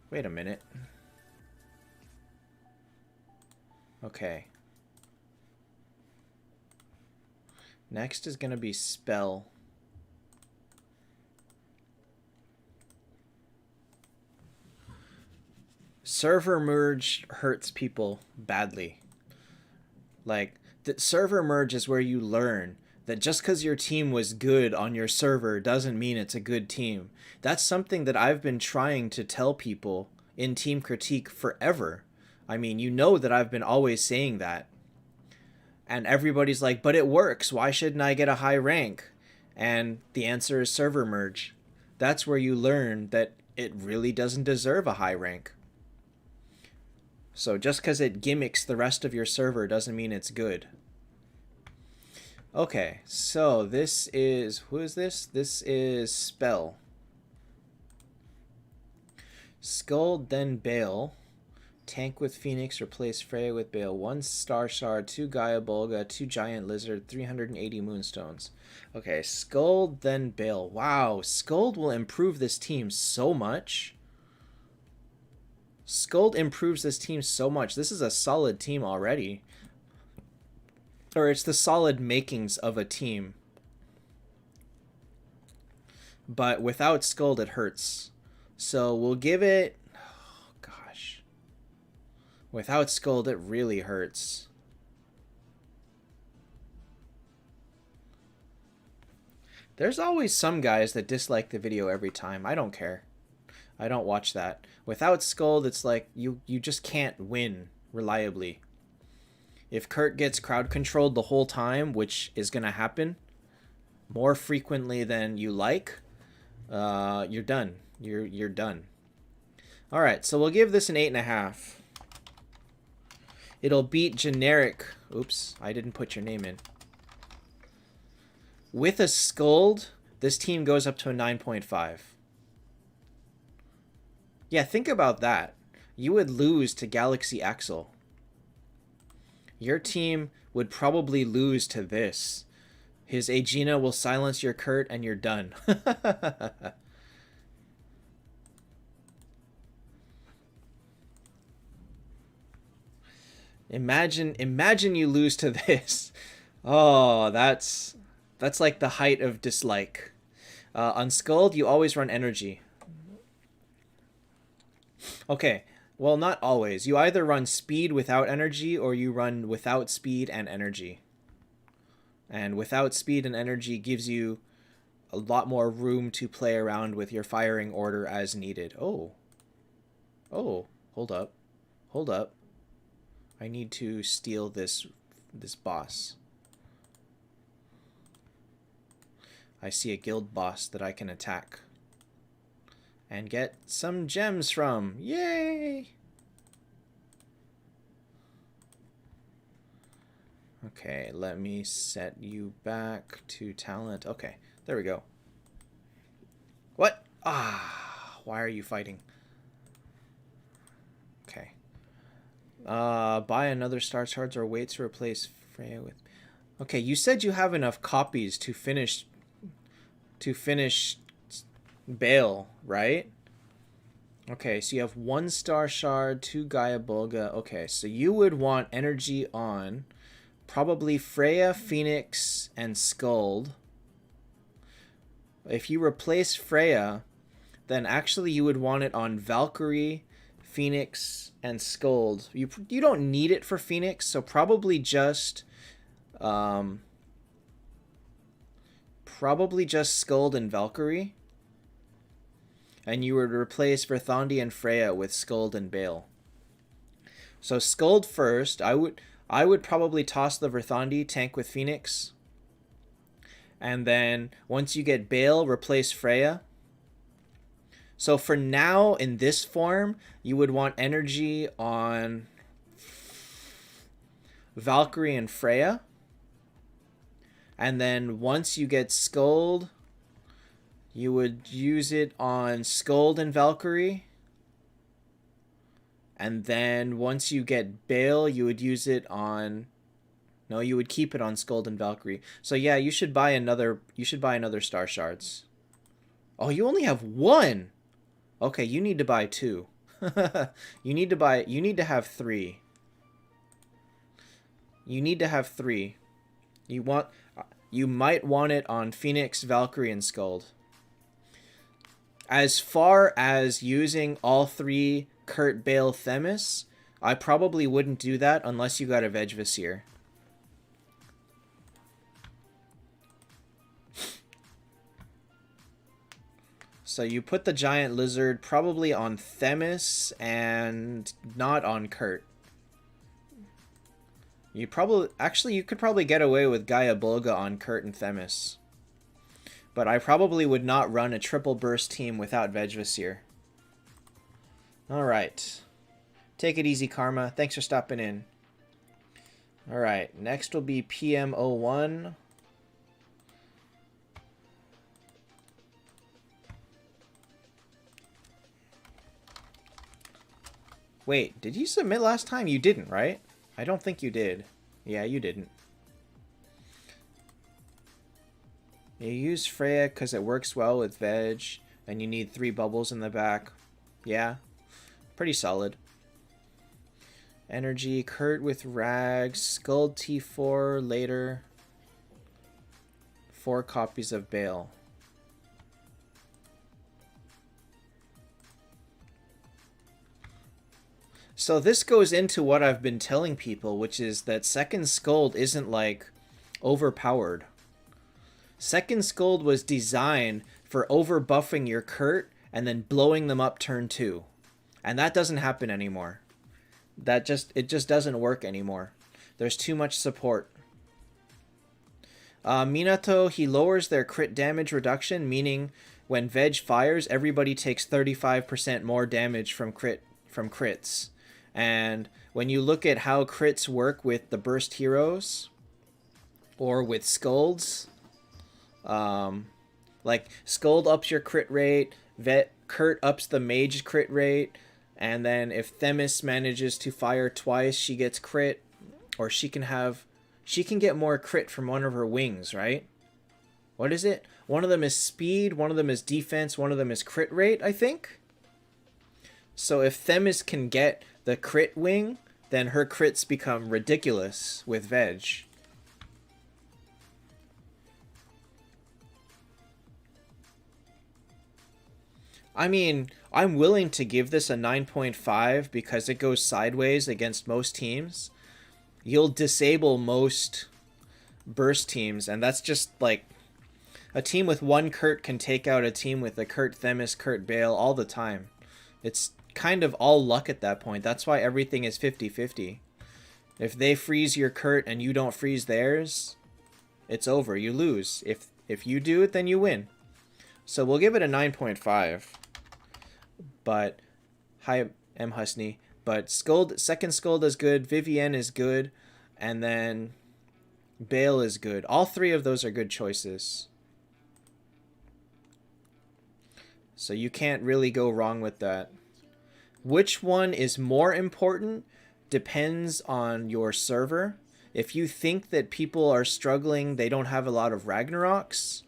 Wait a minute. Okay. Next is going to be spell. Server merge hurts people badly. Like, the server merge is where you learn that just because your team was good on your server doesn't mean it's a good team. That's something that I've been trying to tell people in Team Critique forever. I mean, you know that I've been always saying that. And everybody's like, but it works. Why shouldn't I get a high rank? And the answer is server merge. That's where you learn that it really doesn't deserve a high rank. So just because it gimmicks the rest of your server doesn't mean it's good. Okay, so this is... Who is this? This is Spell. Skull, then Bale. Tank with Phoenix, replace Freya with Bale. 1 Star Shard, 2 Gaia Bolga, 2 Giant Lizard, 380 Moonstones. Okay, Skull, then Bale. Wow, Skull will improve this team so much. Skull improves this team so much. This is a solid team already. Or it's the solid makings of a team. But without Skull, it hurts. So we'll give it... Oh, gosh. Without Skull, it really hurts. There's always some guys that dislike the video every time. I don't care. I don't watch that. Without Skull, it's like you just can't win reliably. If Kurt gets crowd controlled the whole time, which is going to happen more frequently than you like, you're done. You're done. All right, so we'll give this an 8.5. It'll beat generic. Oops, I didn't put your name in. With a Skuld, this team goes up to a 9.5. Yeah, think about that. You would lose to Galaxy Axel. Your team would probably lose to this. His Aegina will silence your Kurt and you're done. Imagine you lose to this. Oh, that's like the height of dislike. Unskulled, you always run energy. Okay, well, not always. You either run speed without energy or you run without speed and energy. And without speed and energy gives you a lot more room to play around with your firing order as needed. Oh. Oh, hold up. Hold up. I need to steal this boss. I see a guild boss that I can attack. And get some gems from. Yay! Okay, let me set you back to talent. Okay, there we go. What? Ah, why are you fighting? Okay. Buy another star charge or wait to replace Freya with... Okay, you said you have enough copies to finish Bale, right? Okay, so you have 1 star shard, 2 Gaia Bulga. Okay, so you would want energy on probably Freya, Phoenix, and Skuld. If you replace Freya, then actually you would want it on Valkyrie, Phoenix, and Skuld. You don't need it for Phoenix, so probably just Skuld and Valkyrie. And you would replace Verthandi and Freya with Skuld and Bale. So Skuld first. I would probably toss the Verthandi, tank with Phoenix. And then once you get Bale, replace Freya. So for now, in this form, you would want energy on Valkyrie and Freya. And then once you get Skuld, you would use it on Skuld and Valkyrie. And then once you get Bale, you would use it on... No, you would keep it on Skuld and Valkyrie. So yeah, you should buy another star shards. Oh, you only have 1. Okay, you need to buy 2. You need to have 3. You need to have 3. You might want it on Phoenix, Valkyrie, and Skuld. As far as using all 3 Kurt, Bale, Themis, I probably wouldn't do that unless you got a Vegvisir. So you put the giant lizard probably on Themis and not on Kurt. You could probably get away with Gaia Bulga on Kurt and Themis. But I probably would not run a triple burst team without Vegvisir. Alright. Take it easy, Karma. Thanks for stopping in. Alright, next will be PM01. Wait, did you submit last time? You didn't, right? I don't think you did. Yeah, you didn't. You use Freya because it works well with Veg, and you need 3 bubbles in the back. Yeah, pretty solid. Energy, Kurt with Rags, Skuld T4 later. 4 copies of Bale. So this goes into what I've been telling people, which is that second Skuld isn't like overpowered. Second Skuld was designed for overbuffing your Kurt and then blowing them up turn 2. And that doesn't happen anymore. It just doesn't work anymore. There's too much support. Minato, he lowers their crit damage reduction, meaning when Veg fires, everybody takes 35% more damage from crits. And when you look at how crits work with the burst heroes or with Skulds, like Skuld ups your crit rate, Kurt ups the mage crit rate, and then if Themis manages to fire twice, she gets crit, or she can get more crit from one of her wings, right? What is it? One of them is speed, one of them is defense, one of them is crit rate, I think. So if Themis can get the crit wing, then her crits become ridiculous with Veg. I mean, I'm willing to give this a 9.5 because it goes sideways against most teams. You'll disable most burst teams, and that's just like a team with 1 Kurt can take out a team with a Kurt Themis, Kurt Bale all the time. It's kind of all luck at that point. That's why everything is 50-50. If they freeze your Kurt and you don't freeze theirs, it's over. You lose. If If you do it, then you win. So we'll give it a 9.5. But hi, M. Husney. But second Scold is good. Vivienne is good. And then Bale is good. All three of those are good choices. So you can't really go wrong with that. Which one is more important depends on your server. If you think that people are struggling, they don't have a lot of Ragnaroks,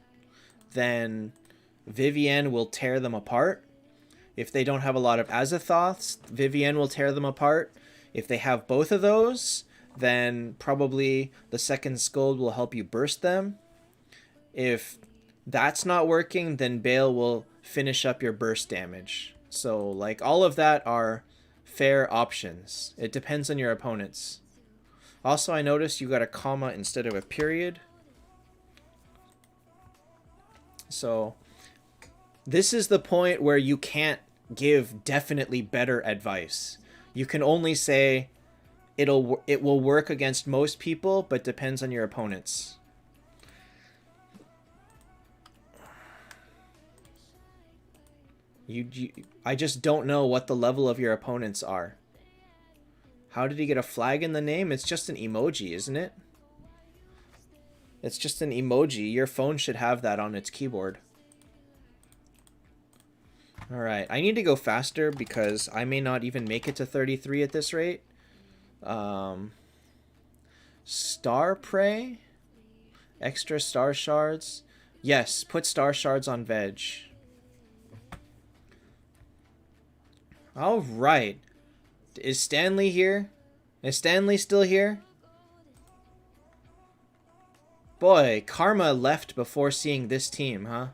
then Vivienne will tear them apart. If they don't have a lot of Azathoths, Vivienne will tear them apart. If they have both of those, then probably the second Scold will help you burst them. If that's not working, then Bale will finish up your burst damage. So, like, all of that are fair options. It depends on your opponents. Also, I noticed you got a comma instead of a period. So, this is the point where you can't give definitely better advice. You can only say it will work against most people, but depends on your opponents. I just don't know what the level of your opponents are. How did he get a flag in the name? It's just an emoji, isn't it? It's just an emoji. Your phone should have that on its keyboard. Alright, I need to go faster because I may not even make it to 33 at this rate. Star Prey? Extra star shards? Yes, put star shards on veg. Alright. Is Stanley here? Is Stanley still here? Boy, Karma left before seeing this team, huh?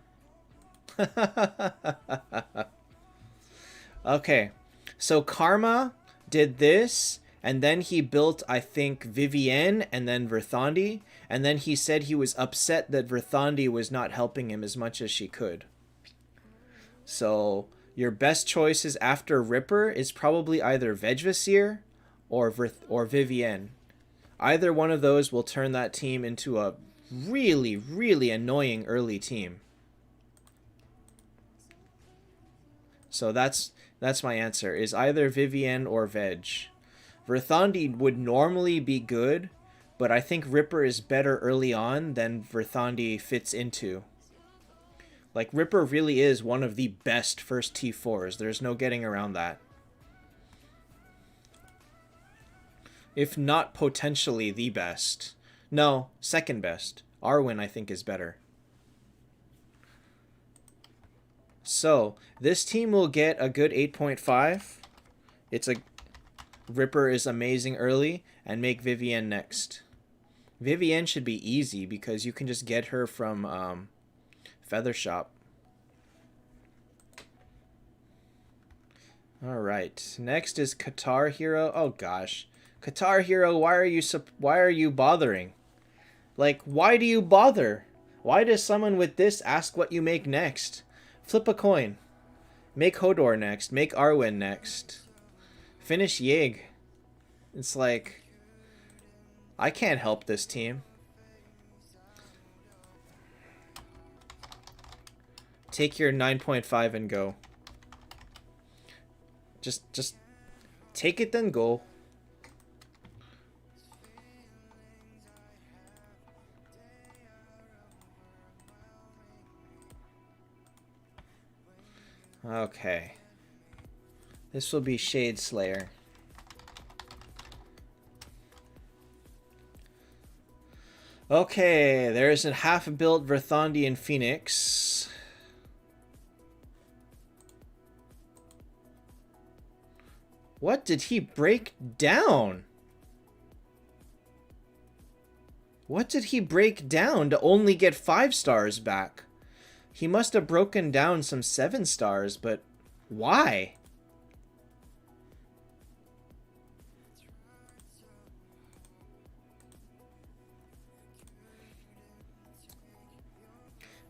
Okay. So Karma did this, and then he built, I think, Vivienne and then Verthandi, and then he said he was upset that Verthandi was not helping him as much as she could. So your best choices after Ripper is probably either Vegvasir or Vivienne. Either one of those will turn that team into a really, really annoying early team. So that's my answer, is either Vivienne or Veg. Verthandi would normally be good, but I think Ripper is better early on than Verthandi fits into. Like, Ripper really is one of the best first T4s. There's no getting around that. If not potentially the best. No, second best. Arwen, I think, is better. So, this team will get a good 8.5. Ripper is amazing early, and make Vivienne next. Vivienne should be easy because you can just get her from Feather Shop. Alright, next is Qatar Hero. Oh gosh. Qatar Hero, why are you bothering? Like, why do you bother? Why does someone with this ask what you make next? Flip a coin. Make Hodor next. Make Arwen next. Finish Yig. It's like, I can't help this team. Take your 9.5 and go. Just take it then go. Okay. This will be Shade Slayer. Okay, there's a half-built Verthandi and Phoenix. What did he break down? What did he break down to only get 5 stars back? He must have broken down some 7 stars, but why?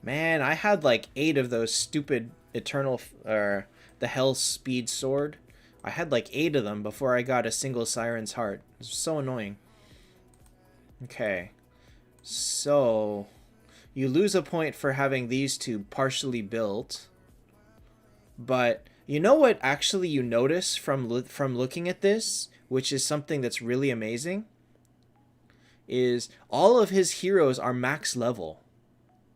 Man, I had like 8 of those stupid Eternal, the Hell Speed Sword. I had like 8 of them before I got a single Siren's Heart. It was so annoying. Okay. So, You lose a point for having these two partially built. But you know what actually you notice from looking at this, which is something that's really amazing, is all of his heroes are max level.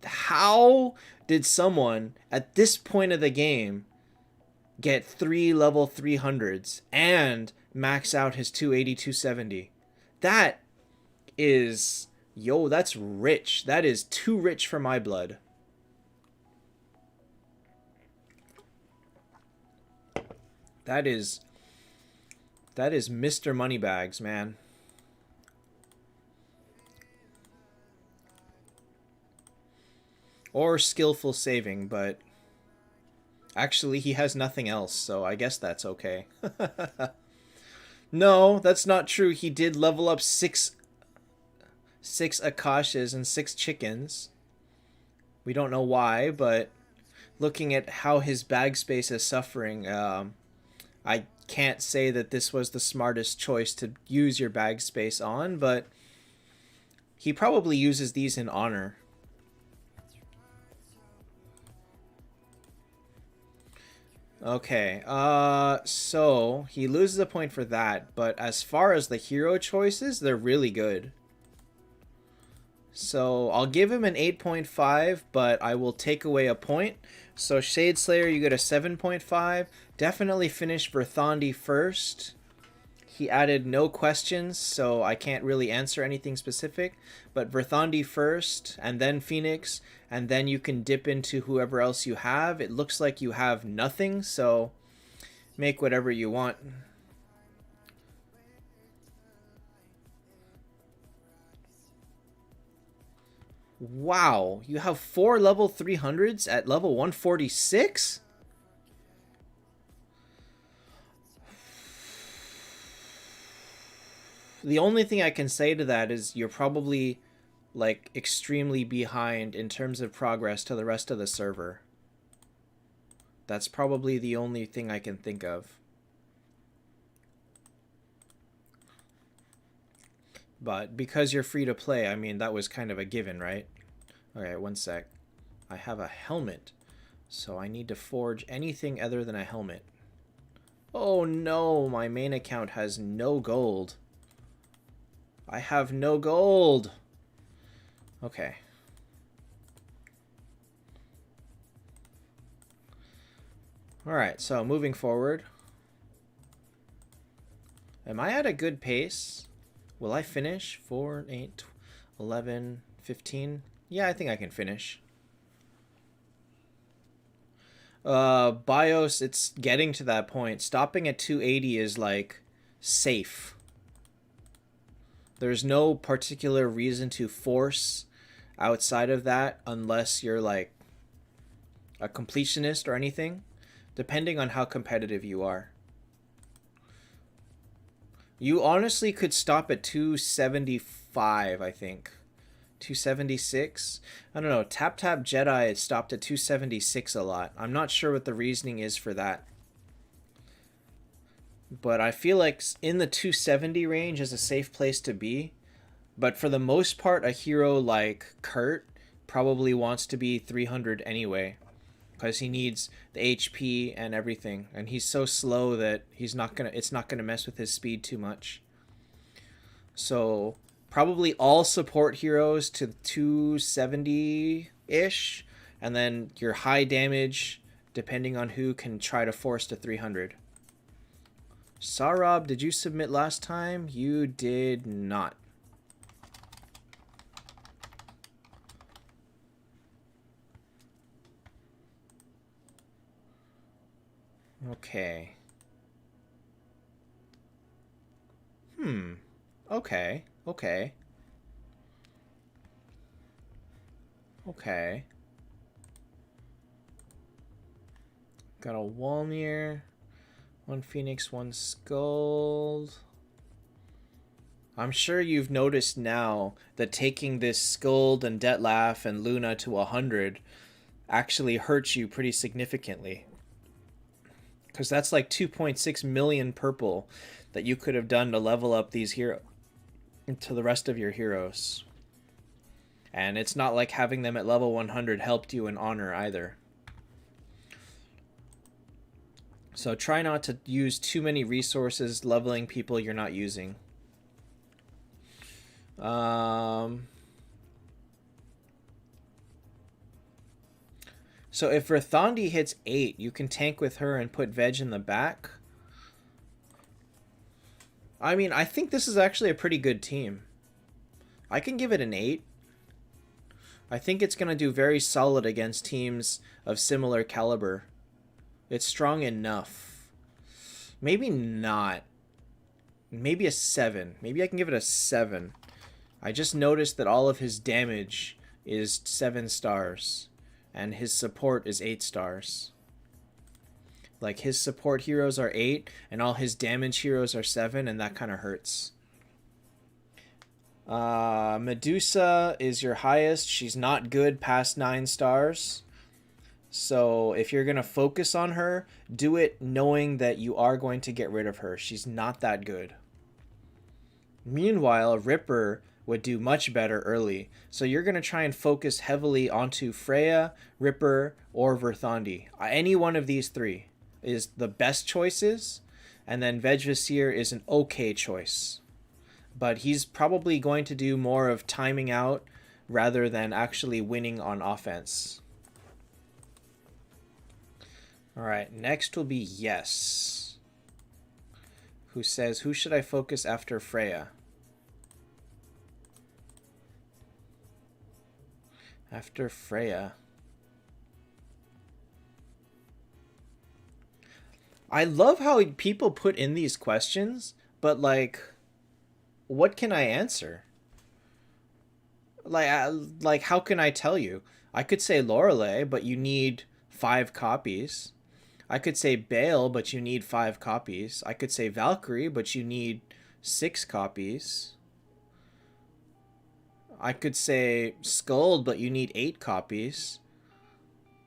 How did someone at this point of the game get 3 level 300s and max out his 280, 270? That is, yo, that's rich. That is too rich for my blood. That is Mr. Moneybags, man. Or skillful saving, but actually he has nothing else, so I guess that's okay. No, that's not true. He did level up six Akashas and 6 chickens. We don't know why, but looking at how his bag space is suffering, I can't say that this was the smartest choice to use your bag space on, but he probably uses these in honor. Okay, so he loses a point for that, but as far as the hero choices, they're really good. So I'll give him an 8.5, but I will take away a point. So Shade Slayer, you get a 7.5. Definitely finish Verthandi first. He added no questions, so I can't really answer anything specific. But Verthandi first, and then Phoenix, and then you can dip into whoever else you have. It looks like you have nothing, so make whatever you want. Wow, you have 4 level 300s at level 146? The only thing I can say to that is you're probably like extremely behind in terms of progress to the rest of the server. That's probably the only thing I can think of. But because you're free to play, I mean, that was kind of a given, right? Okay, one sec. I have a helmet, so I need to forge anything other than a helmet. Oh no, my main account has no gold. I have no gold. Okay. Alright, so moving forward. Am I at a good pace? Will I finish? 4, 8, 11, 15? Yeah, I think I can finish. BIOS, it's getting to that point. Stopping at 280 is like safe. There's no particular reason to force outside of that unless you're like a completionist or anything, depending on how competitive you are. You honestly could stop at 275, I think. 276? I don't know. Taptap Jedi it stopped at 276 a lot. I'm not sure what the reasoning is for that. But I feel like in the 270 range is a safe place to be. But for the most part, a hero like Kurt probably wants to be 300 anyway. Because he needs the HP and everything. And he's so slow that it's not gonna mess with his speed too much. So probably all support heroes to 270-ish. And then your high damage, depending on who, can try to force to 300. Sarab, did you submit last time? You did not. Okay. Okay. Okay. Okay. Got a Walmir. 1 Phoenix, 1 Skuld. I'm sure you've noticed now that taking this Skuld and Detlaf and Luna to 100 actually hurts you pretty significantly. Because that's like 2.6 million purple that you could have done to level up these heroes to the rest of your heroes. And it's not like having them at level 100 helped you in honor either. So try not to use too many resources leveling people you're not using. So if Rithandi hits 8, you can tank with her and put Veg in the back. I mean, I think this is actually a pretty good team. I can give it an 8. I think it's going to do very solid against teams of similar caliber. It's strong enough. Maybe not. Maybe a 7. Maybe I can give it a 7. I just noticed that all of his damage is 7 stars. And his support is 8 stars. Like, his support heroes are 8, and all his damage heroes are 7, and that kind of hurts. Medusa is your highest. She's not good past 9 stars. So if you're going to focus on her, do it knowing that you are going to get rid of her. She's not that good. Meanwhile, Ripper would do much better early. So you're going to try and focus heavily onto Freya, Ripper, or Verthandi. Any one of these 3 is the best choices. And then Vegvasir is an okay choice. But he's probably going to do more of timing out rather than actually winning on offense. Alright, next will be Yes. Who says, who should I focus after Freya? After Freya. I love how people put in these questions, but like, what can I answer? Like how can I tell you? I could say Lorelei, but you need 5 copies. I could say Bale, but you need 5 copies. I could say Valkyrie, but you need 6 copies. I could say Skuld, but you need 8 copies.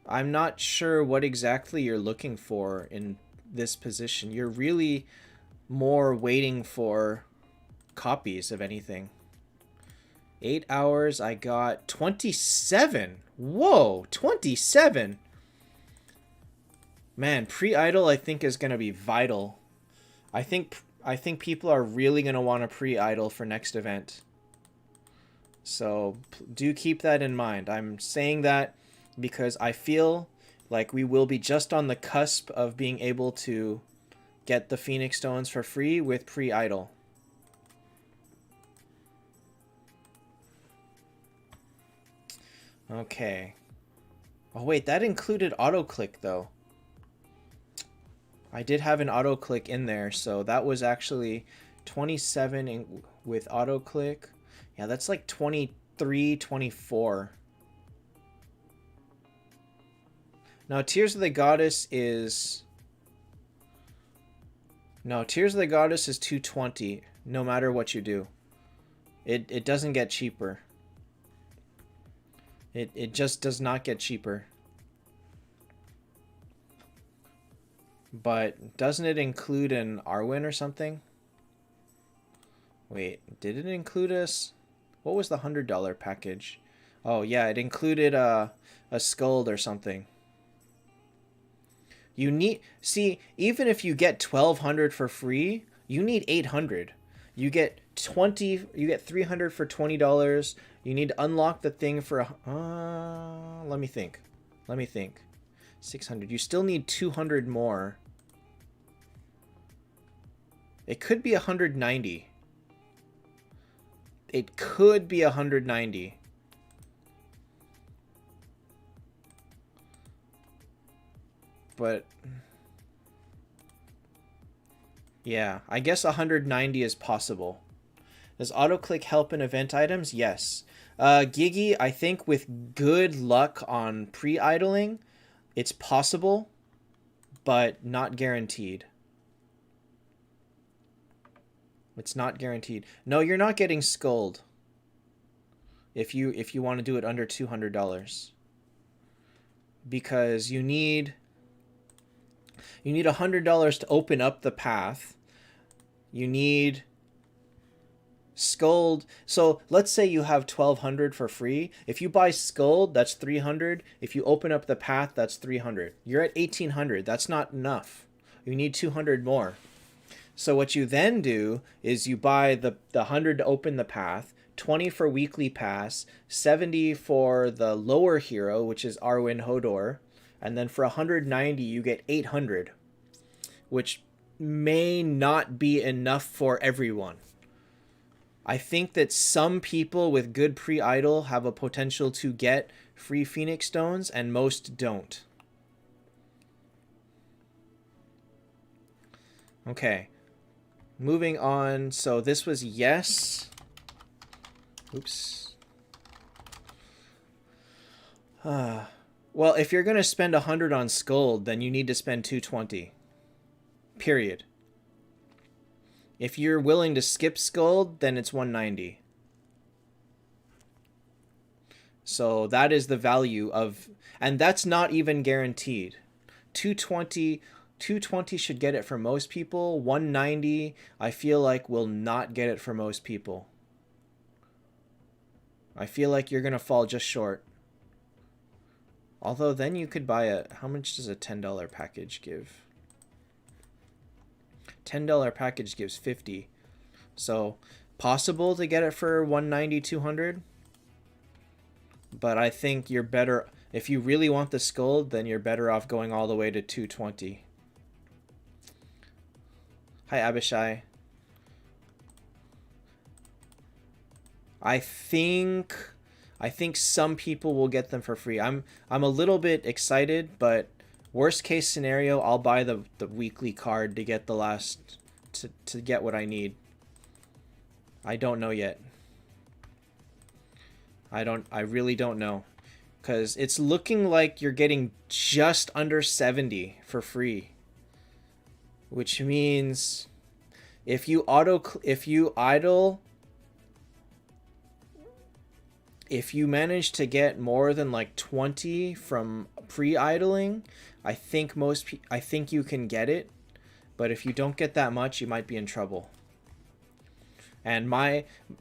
I'm not sure what exactly you're looking for in this position. You're really more waiting for copies of anything. 8 hours, I got 27. Whoa, 27. Man, pre-idle I think is going to be vital. I think people are really going to want a pre-idle for next event. So do keep that in mind. I'm saying that because I feel like we will be just on the cusp of being able to get the Phoenix Stones for free with pre-idle. Okay. Oh wait, that included auto-click though. I did have an auto-click in there, so that was actually 27 with auto-click. Yeah, that's like 23, 24. Now, Tears of the Goddess is... No, Tears of the Goddess is 220, no matter what you do. It doesn't get cheaper. It just does not get cheaper. But doesn't it include an Arwen or something? Wait, did it include us? What was the $100 package? Oh yeah, it included a Skuld or something. You need, see, even if you get 1200 for free, you need 800. You get 300 for $20. You need to unlock the thing for let me think. 600. You still need 200 more. It could be 190. It could be 190. But yeah, I guess 190 is possible. Does autoclick help in event items? Yes. Gigi, I think with good luck on pre-idling, it's possible, but not guaranteed. It's not guaranteed. No, you're not getting Skuld. If you want to do it under $200. Because you need $100 to open up the path. You need Scold. So let's say you have 1200 for free. If you buy Scold, that's 300. If you open up the path, that's 300. You're at 1800. That's not enough. You need 200 more. So what you then do is you buy the 100 to open the path, 20 for weekly pass, 70 for the lower hero, which is Arwen Hodor, and then for 190 you get 800, which may not be enough for everyone. I think that some people with good pre-idol have a potential to get free Phoenix Stones, and most don't. Okay. Moving on. So this was yes. Oops. Well, if you're going to spend 100 on Scold, then you need to spend 220. Period. If you're willing to skip Scold, then it's 190. So that is the value of, and that's not even guaranteed. 220 should get it for most people. 190 I feel like will not get it for most people. I feel like you're going to fall just short. Although then you could buy a, how much does a $10 package give? $10 package gives 50. So possible to get it for 190, 200. But I think you're better, if you really want the Scold, then you're better off going all the way to 220. Hi, Abishai. I think some people will get them for free. I'm a little bit excited, but worst case scenario, I'll buy the weekly card to get the last, to get what I need. I don't know yet. I really don't know, because it's looking like you're getting just under 70 for free, which means if you manage to get more than like 20 from pre-idling, I think you can get it. But if you don't get that much, you might be in trouble. And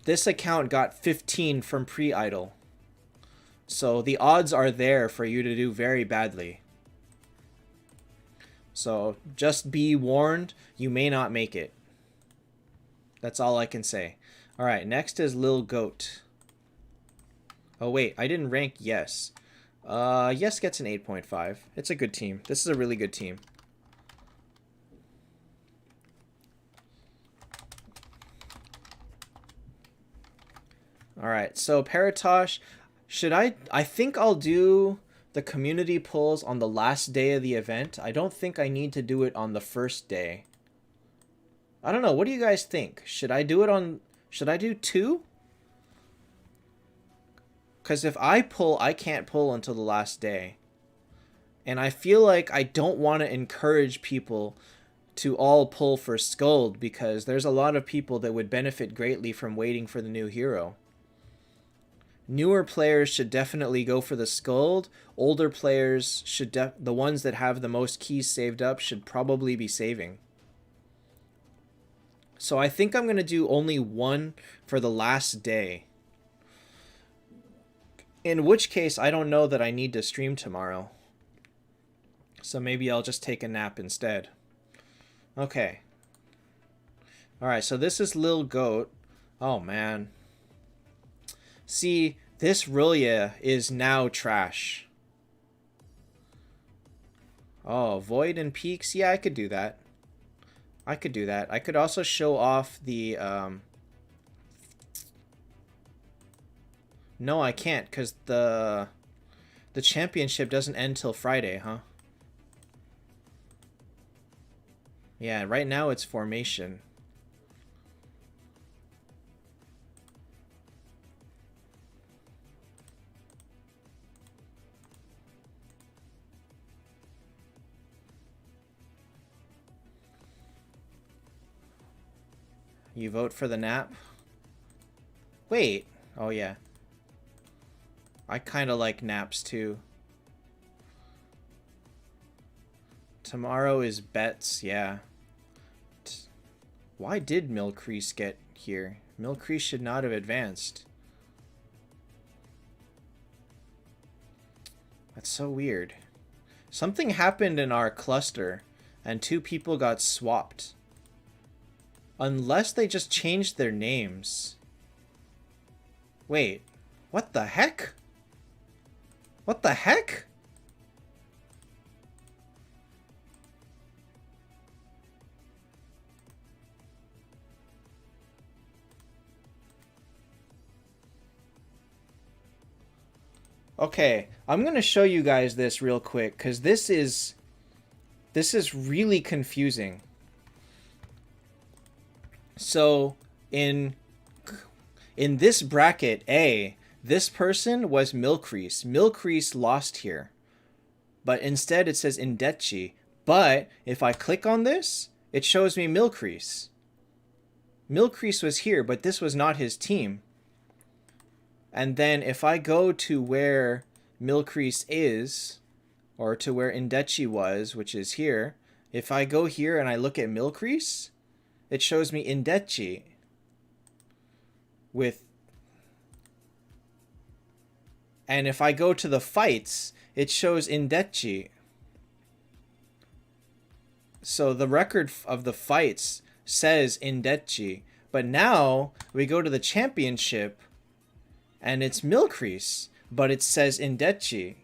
this account got 15 from pre-idle. So the odds are there for you to do very badly. So just be warned, you may not make it. That's all I can say. All right, next is Lil Goat. Oh wait, I didn't rank Yes. Yes gets an 8.5. It's a good team. This is a really good team. Alright, so Paratosh, I think I'll do the community polls on the last day of the event. I don't think I need to do it on the first day. I don't know, what do you guys think? Should I do 2? Because if I pull, I can't pull until the last day. And I feel like I don't want to encourage people to all pull for Scold, because there's a lot of people that would benefit greatly from waiting for the new hero. Newer players should definitely go for the Scold. Older players should, the ones that have the most keys saved up, should probably be saving. So I think I'm going to do only one for the last day. In which case, I don't know that I need to stream tomorrow. So maybe I'll just take a nap instead. Okay. Alright, so this is Lil Goat. Oh, man. See, this Rillia is now trash. Oh, Void and Peaks? Yeah, I could do that. I could also show off the... No, I can't, because the championship doesn't end till Friday, huh? Yeah, right now it's formation. You vote for the nap? Wait. Oh, yeah. I kind of like naps, too. Tomorrow is bets, yeah. Why did Milcrease get here. Milcrease should not have advanced. That's so weird. Something happened in our cluster, and 2 people got swapped. Unless they just changed their names. Wait, what the heck? What the heck? Okay, I'm gonna show you guys this real quick, because this is really confusing. So in this bracket A, this person was Milcrease. Milcrease lost here, but instead it says Indetchi. But if I click on this, it shows me Milcrease. Milcrease was here, but this was not his team. And then if I go to where Milcrease is, or to where Indetchi was, which is here, if I go here and I look at Milcrease, it shows me Indetchi with... And if I go to the fights, it shows Indetchi. So the record of the fights says Indetchi. But now we go to the championship and it's Milcrease, but it says Indetchi.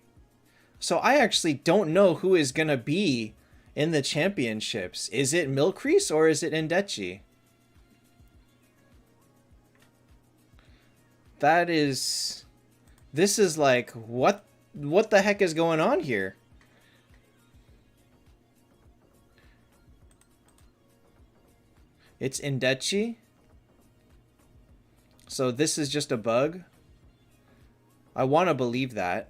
So I actually don't know who is going to be in the championships. Is it Milcrease or is it Indetchi? This is like, what the heck is going on here? It's Indetchi. So this is just a bug. I want to believe that.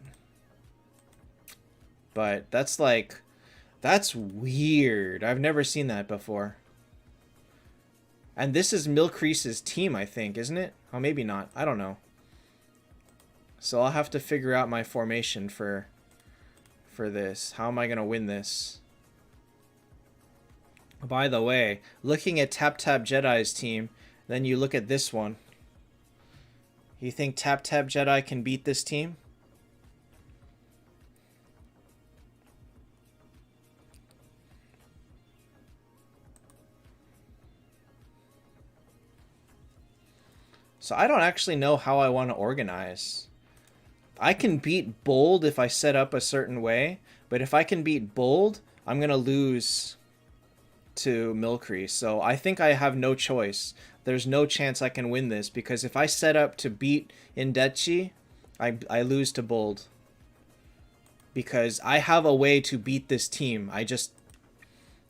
But that's weird. I've never seen that before. And this is Milcrease's team, I think, isn't it? Oh, maybe not. I don't know. So I'll have to figure out my formation for this. How am I going to win this? By the way, looking at Taptap Jedi's team, then you look at this one. You think Taptap Jedi can beat this team? So I don't actually know how I want to organize. I can beat Bold if I set up a certain way, but if I can beat Bold, I'm going to lose to Milcrease. So I think I have no choice. There's no chance I can win this, because if I set up to beat Indetchi, I lose to Bold. Because I have a way to beat this team. I just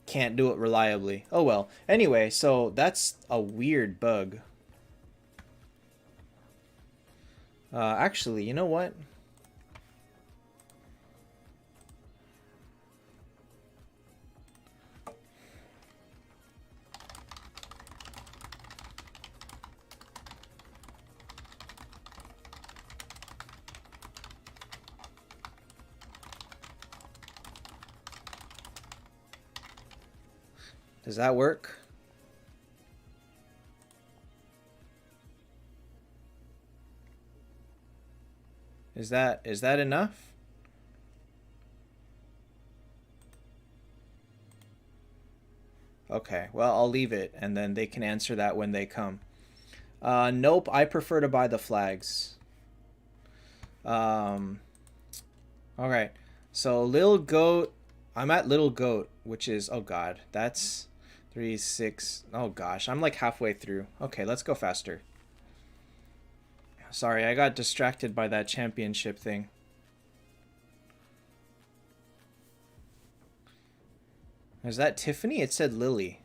can't do it reliably. Oh well. Anyway, so that's a weird bug. Actually, you know what? Does that work? Is that enough? Okay, well, I'll leave it, and then they can answer that when they come. Nope, I prefer to buy the flags. Alright, so Lil Goat, I'm at Little Goat, which is, oh god, that's 3, 6, oh gosh, I'm like halfway through. Okay, let's go faster. Sorry, I got distracted by that championship thing. Is that Tiffany? It said Lily.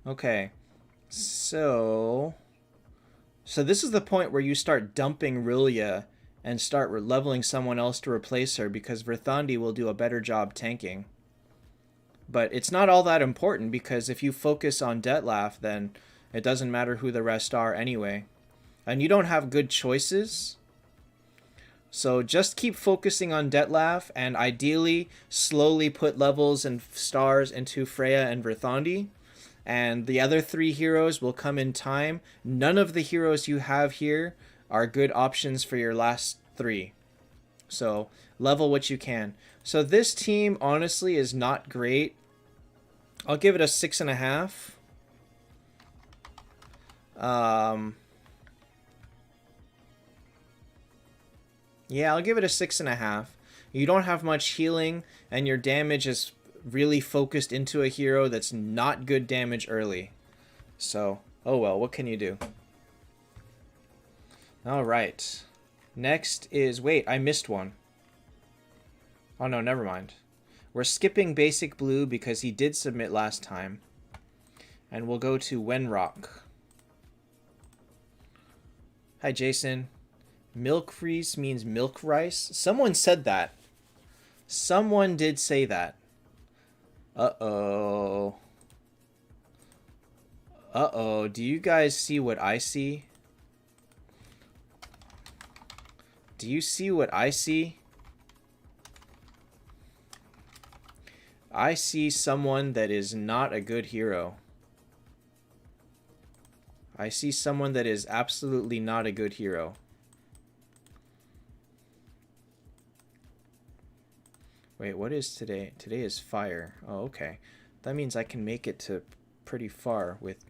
Okay. So this is the point where you start dumping Rillia and start leveling someone else to replace her, because Verthandi will do a better job tanking. But it's not all that important, because if you focus on Detlaf, then it doesn't matter who the rest are anyway. And you don't have good choices. So just keep focusing on Detlaf, and ideally slowly put levels and stars into Freya and Verthandi. And the other 3 heroes will come in time. None of the heroes you have here are good options for your last 3. So level what you can. So this team honestly is not great. I'll give it a 6.5. Yeah, I'll give it a 6.5. You don't have much healing, and your damage is really focused into a hero that's not good damage early. So, oh well, what can you do? Alright. Next is... Wait, I missed one. Oh no, never mind. We're skipping Basic Blue because he did submit last time. And we'll go to Wenrock. Hi, Jason. Milk rice means milk rice? Someone said that. Someone did say that. Uh-oh. Uh-oh. Do you guys see what I see? Do you see what I see? I see someone that is not a good hero. I see someone that is absolutely not a good hero. Wait, what is today? Today is fire. Oh, okay. That means I can make it to pretty far with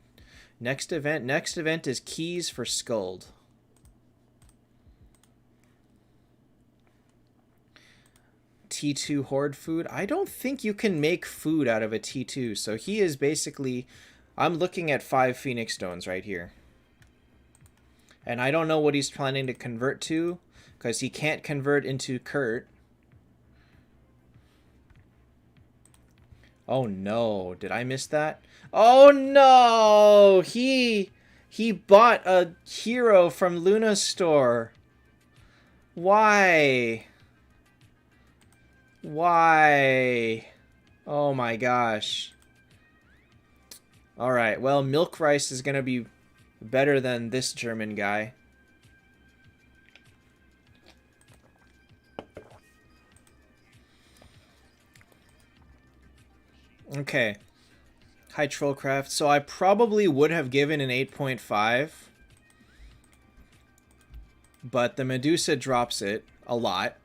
next event. Next event is keys for Skuld. T2 hoard food. I don't think you can make food out of a T2. So he is basically... I'm looking at 5 Phoenix Stones right here. And I don't know what he's planning to convert to, because he can't convert into Kurt. Oh no, did I miss that? Oh no! He bought a hero from Luna's store. Why? Why? Oh my gosh. Alright, well, Milk Rice is gonna be better than this German guy. Okay. Hi, Trollcraft. So I probably would have given an 8.5. But the Medusa drops it a lot.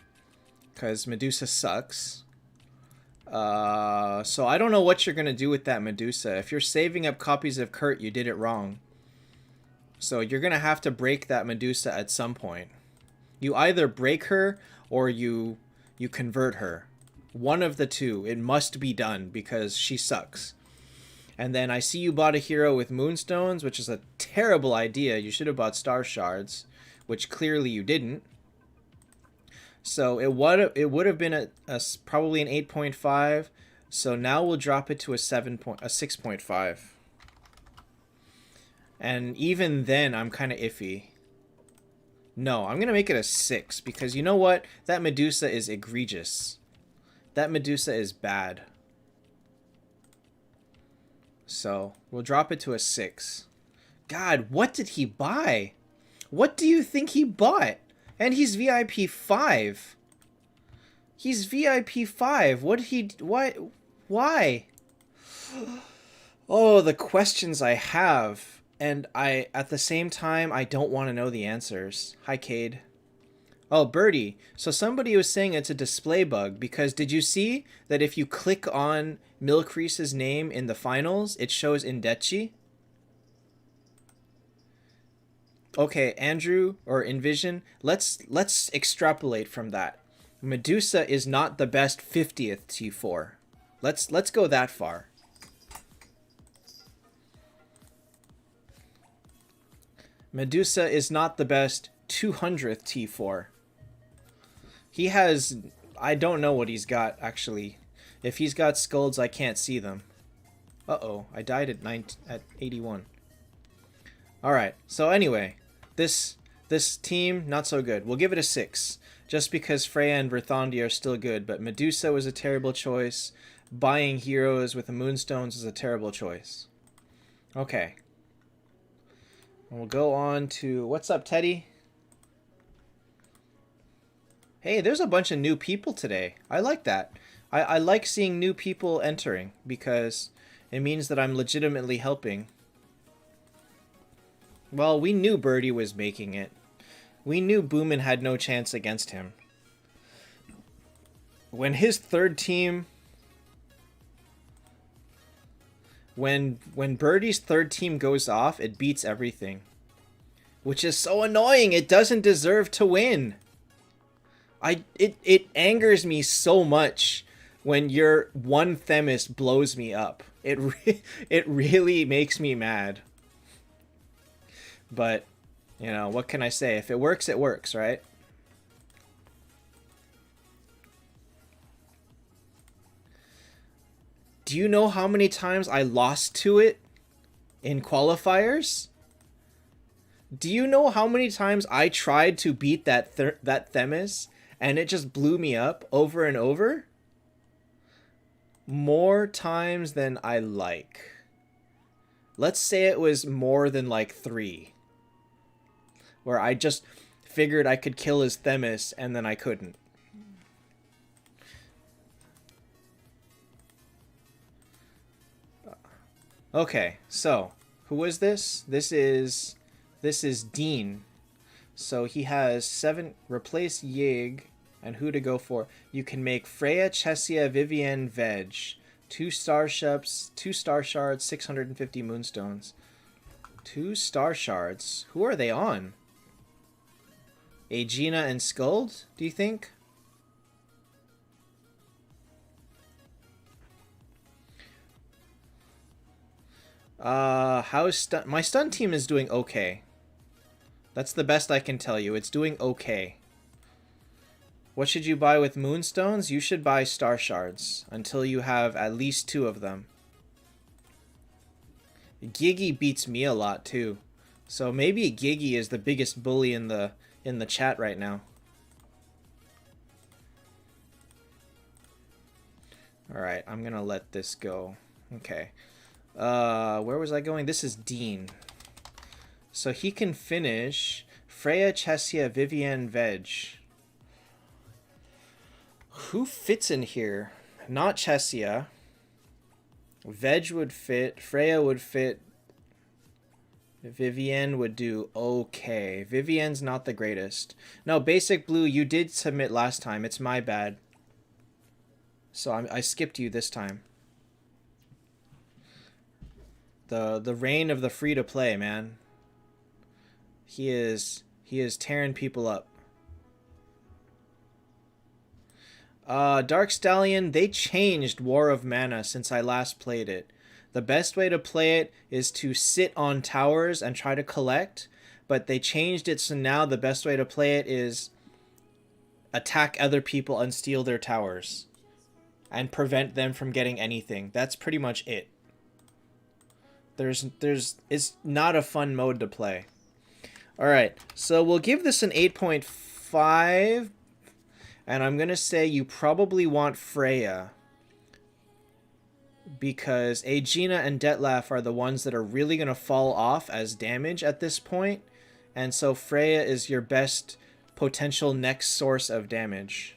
Because Medusa sucks. So I don't know what you're going to do with that Medusa. If you're saving up copies of Kurt, you did it wrong. So you're going to have to break that Medusa at some point. You either break her or you convert her. One of the two. It must be done because she sucks. And then I see you bought a hero with Moonstones, which is a terrible idea. You should have bought Star Shards, which clearly you didn't. So it would have been probably an 8.5. So now we'll drop it to a 6.5. And even then, I'm kind of iffy. No, I'm going to make it a 6 because you know what? That Medusa is egregious. That Medusa is bad. So we'll drop it to a 6. God, what did he buy? What do you think he bought? And he's VIP 5. He's VIP 5. What did he... What? Why? Oh, the questions I have. And at the same time, I don't want to know the answers. Hi, Cade. Oh, Birdie. So somebody was saying it's a display bug because did you see that if you click on Milkreese's name in the finals, it shows Indechi? Okay, Andrew or Envision, let's extrapolate from that. Medusa is not the best 50th T4. Let's go that far. Medusa is not the best 200th T4. He has... I don't know what he's got, actually. If he's got skulls, I can't see them. Uh-oh, I died at 81. Alright, so anyway, this team, not so good. We'll give it a 6, just because Freya and Verthandi are still good, but Medusa was a terrible choice. Buying heroes with the Moonstones is a terrible choice. Okay. We'll go on to... What's up, Teddy? Hey, there's a bunch of new people today. I like that. I like seeing new people entering because it means that I'm legitimately helping. Well, we knew Birdie was making it. We knew Boomin had no chance against him. When his third team... When Birdie's third team goes off, it beats everything. Which is so annoying. It doesn't deserve to win. It angers me so much when your one Themis blows me up. It really makes me mad. But, you know, what can I say? If it works, it works, right? Do you know how many times I lost to it in qualifiers? Do you know how many times I tried to beat that Themis and it just blew me up over and over? More times than I like. Let's say it was more than like 3. Where I just figured I could kill his Themis and then I couldn't. Okay, so who is this? This is Dean. So he has 7. Replace Yig, and who to go for? You can make Freya, Chessia, Vivienne, Veg. 2 starships, 2 star shards, 650 moonstones. 2 star shards. Who are they on? Aegina and Skuld, do you think? How's my stun team is doing okay. That's the best I can tell you. It's doing okay. What should you buy with moonstones? You should buy star shards until you have at least 2 of them. Gigi beats me a lot too. So maybe Gigi is the biggest bully in the chat right now. Alright, I'm gonna let this go. Okay. Where was I going? This is Dean. So he can finish Freya, Chessia, Vivienne, Veg. Who fits in here? Not Chessia. Veg would fit. Freya would fit. Vivienne would do okay. Vivienne's not the greatest. No, Basic Blue, you did submit last time. It's my bad. So I skipped you this time. The reign of the free-to-play, man. He is tearing people up. Dark Stallion, they changed War of Mana since I last played it. The best way to play it is to sit on towers and try to collect, but they changed it so now the best way to play it is attack other people and steal their towers and prevent them from getting anything. That's pretty much it. It's not a fun mode to play. Alright, so we'll give this an 8.5. And I'm going to say you probably want Freya. Because Aegina and Detlef are the ones that are really going to fall off as damage at this point. And so Freya is your best potential next source of damage.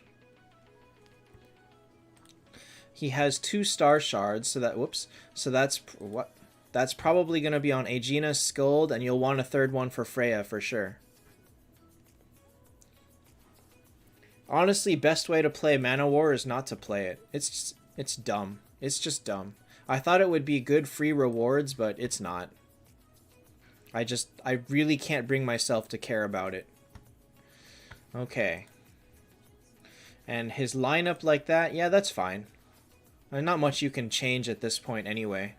He has 2 star shards, so that, whoops. So that's, what? That's probably going to be on Aegina, Skuld, and you'll want a 3rd one for Freya for sure. Honestly, best way to play Mana War is not to play it. It's dumb. It's just dumb. I thought it would be good free rewards, but it's not. I really can't bring myself to care about it. Okay. And his lineup like that, yeah, that's fine. Not much you can change at this point anyway.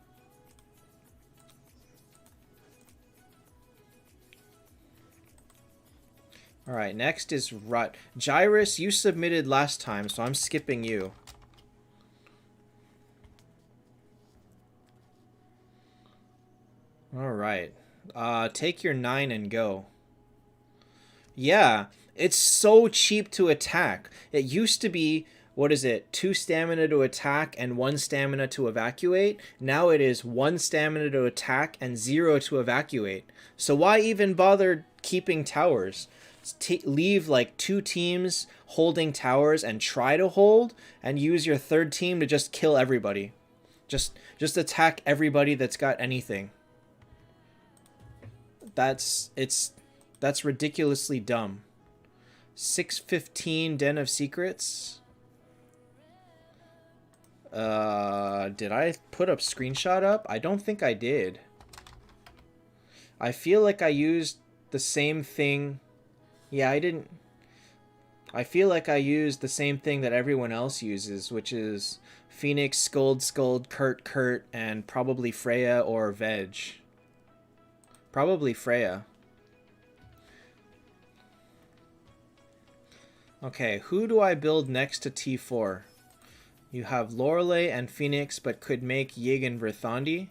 Alright, next is Rut. Gyrus, you submitted last time, so I'm skipping you. Alright. Take your 9 and go. Yeah, it's so cheap to attack. It used to be, what is it, 2 stamina to attack and 1 stamina to evacuate. Now it is 1 stamina to attack and 0 to evacuate. So why even bother keeping towers? leave like 2 teams holding towers and try to hold, and use your 3rd team to just kill everybody. Just attack everybody that's got anything. That's ridiculously dumb. 615 Den of Secrets. Did I put a screenshot up? I don't think I did. I feel like I used the same thing. Yeah, I didn't. I feel like I used the same thing that everyone else uses, which is Phoenix, Scold, Kurt, and probably Freya or Veg. Probably Freya. Okay, who do I build next to T4? You have Lorelei and Phoenix, but could make Yig and Verthandi.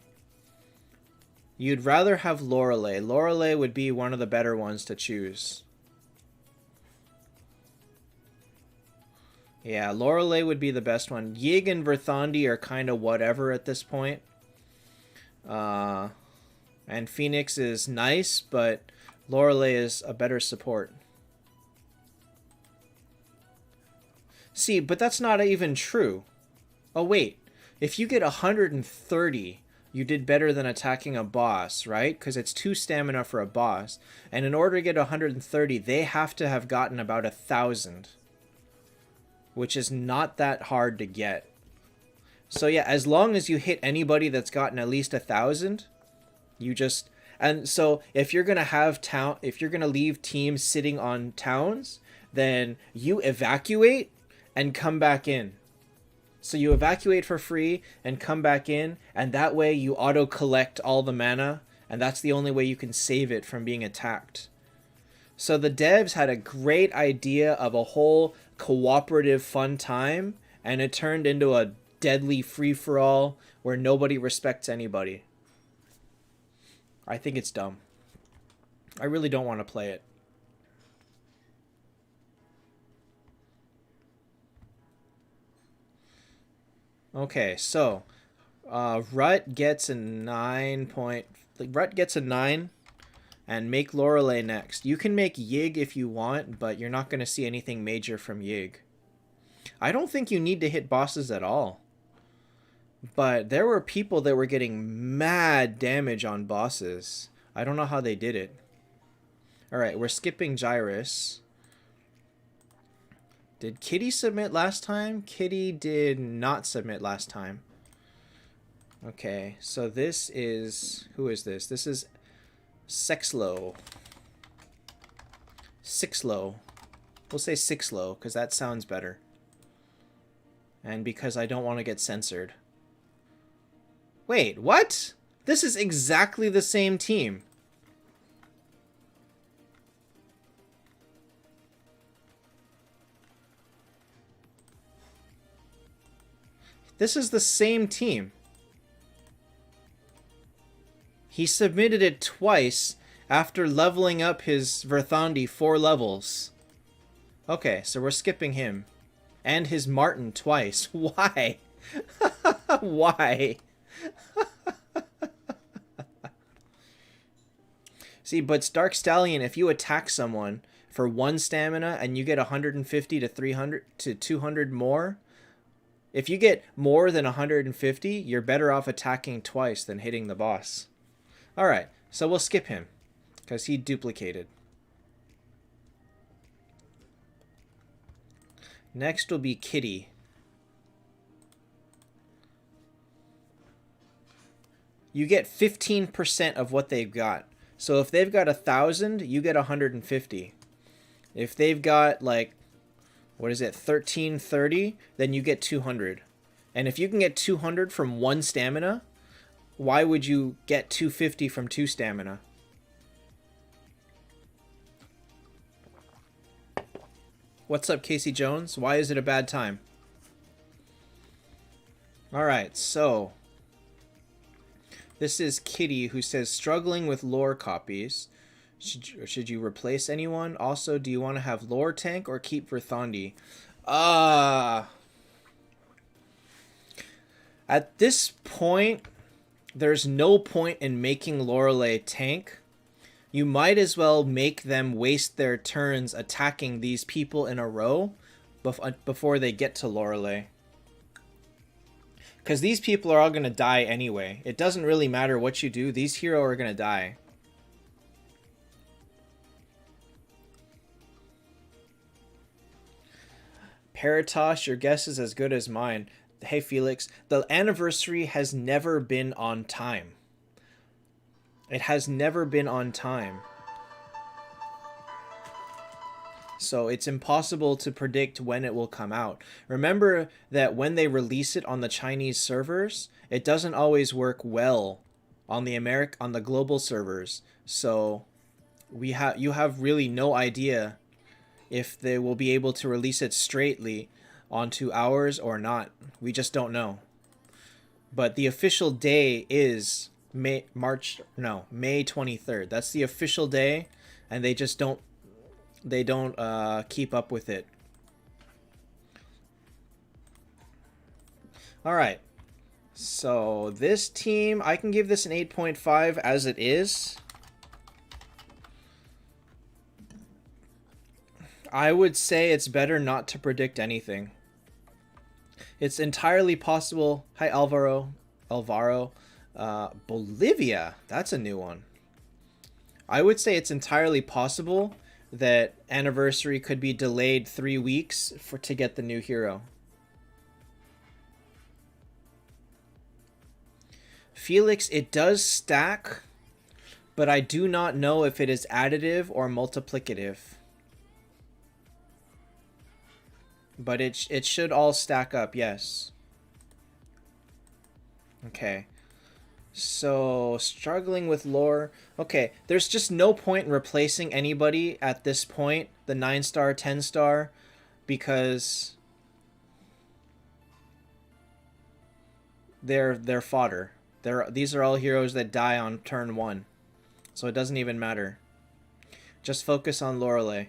You'd rather have Lorelei. Lorelei would be one of the better ones to choose. Yeah, Lorelei would be the best one. Yig and Verthandi are kind of whatever at this point. And Phoenix is nice, but Lorelei is a better support. See, but that's not even true. Oh, wait. If you get 130, you did better than attacking a boss, right? Because it's 2 stamina for a boss. And in order to get 130, they have to have gotten about 1,000. Which is not that hard to get. So yeah, as long as you hit anybody that's gotten at least 1,000, you just... And so if you're gonna have if you're gonna leave teams sitting on towns, then you evacuate and come back in. So you evacuate for free and come back in, and that way you auto collect all the mana, and that's the only way you can save it from being attacked. So the devs had a great idea of a whole cooperative fun time, and it turned into a deadly free-for-all where nobody respects anybody. I think it's dumb. I really don't want to play it. Okay, so Rut gets a 9 point. Rut gets a 9, and make Lorelei next. You can make Yig if you want, but you're not going to see anything major from Yig. I don't think you need to hit bosses at all. But there were people that were getting mad damage on bosses. I don't know how they did it. Alright, we're skipping Gyrus. Did Kitty submit last time? Kitty did not submit last time. Okay, so this is... Who is this? This is Sixlow. Sixlow. We'll say Sixlow, because that sounds better. And because I don't want to get censored. Wait, what? This is exactly the same team. This is the same team. He submitted it twice after leveling up his Verthandi 4 levels. Okay, so we're skipping him. And his Martin twice. Why? Why? See, but Dark Stallion, if you attack someone for 1 stamina and you get 150 to 300 to 200 more, if you get more than 150, you're better off attacking twice than hitting the boss. Alright, so we'll skip him, because he duplicated. Next will be Kitty. You get 15% of what they've got. So if they've got 1,000, you get 150. If they've got, like, what is it, 1330, then you get 200. And if you can get 200 from 1 stamina, why would you get 250 from 2 stamina? What's up, Casey Jones? Why is it a bad time? Alright, so... This is Kitty, who says, struggling with lore copies. Should you replace anyone? Also, do you want to have lore tank or keep Verthandi? At this point, there's no point in making Lorelei tank, You might as well make them waste their turns attacking these people in a row before they get to Lorelei. Because these people are all going to die anyway. It doesn't really matter what you do. These heroes are going to die. Paratosh, your guess is as good as mine. Hey, Felix, the anniversary has never been on time. It has never been on time. So it's impossible to predict when it will come out. Remember that when they release it on the Chinese servers, it doesn't always work well on the global servers. So you have really no idea if they will be able to release it straightly onto ours or not. We just don't know. But the official day is May 23rd. That's the official day, and they just don't keep up with it. All right. So this team, I can give this an 8.5 as it is. I would say it's better not to predict anything. It's entirely possible. Hi, Alvaro. Bolivia. That's a new one. I would say it's entirely possible that anniversary could be delayed 3 weeks to get the new hero. Felix, it does stack, but I do not know if it is additive or multiplicative. But it should all stack up, yes. Okay. So, struggling with lore. Okay, there's just no point in replacing anybody at this point, the 9-star, 10-star, because they're fodder. These are all heroes that die on turn 1. So it doesn't even matter. Just focus on Lorelei.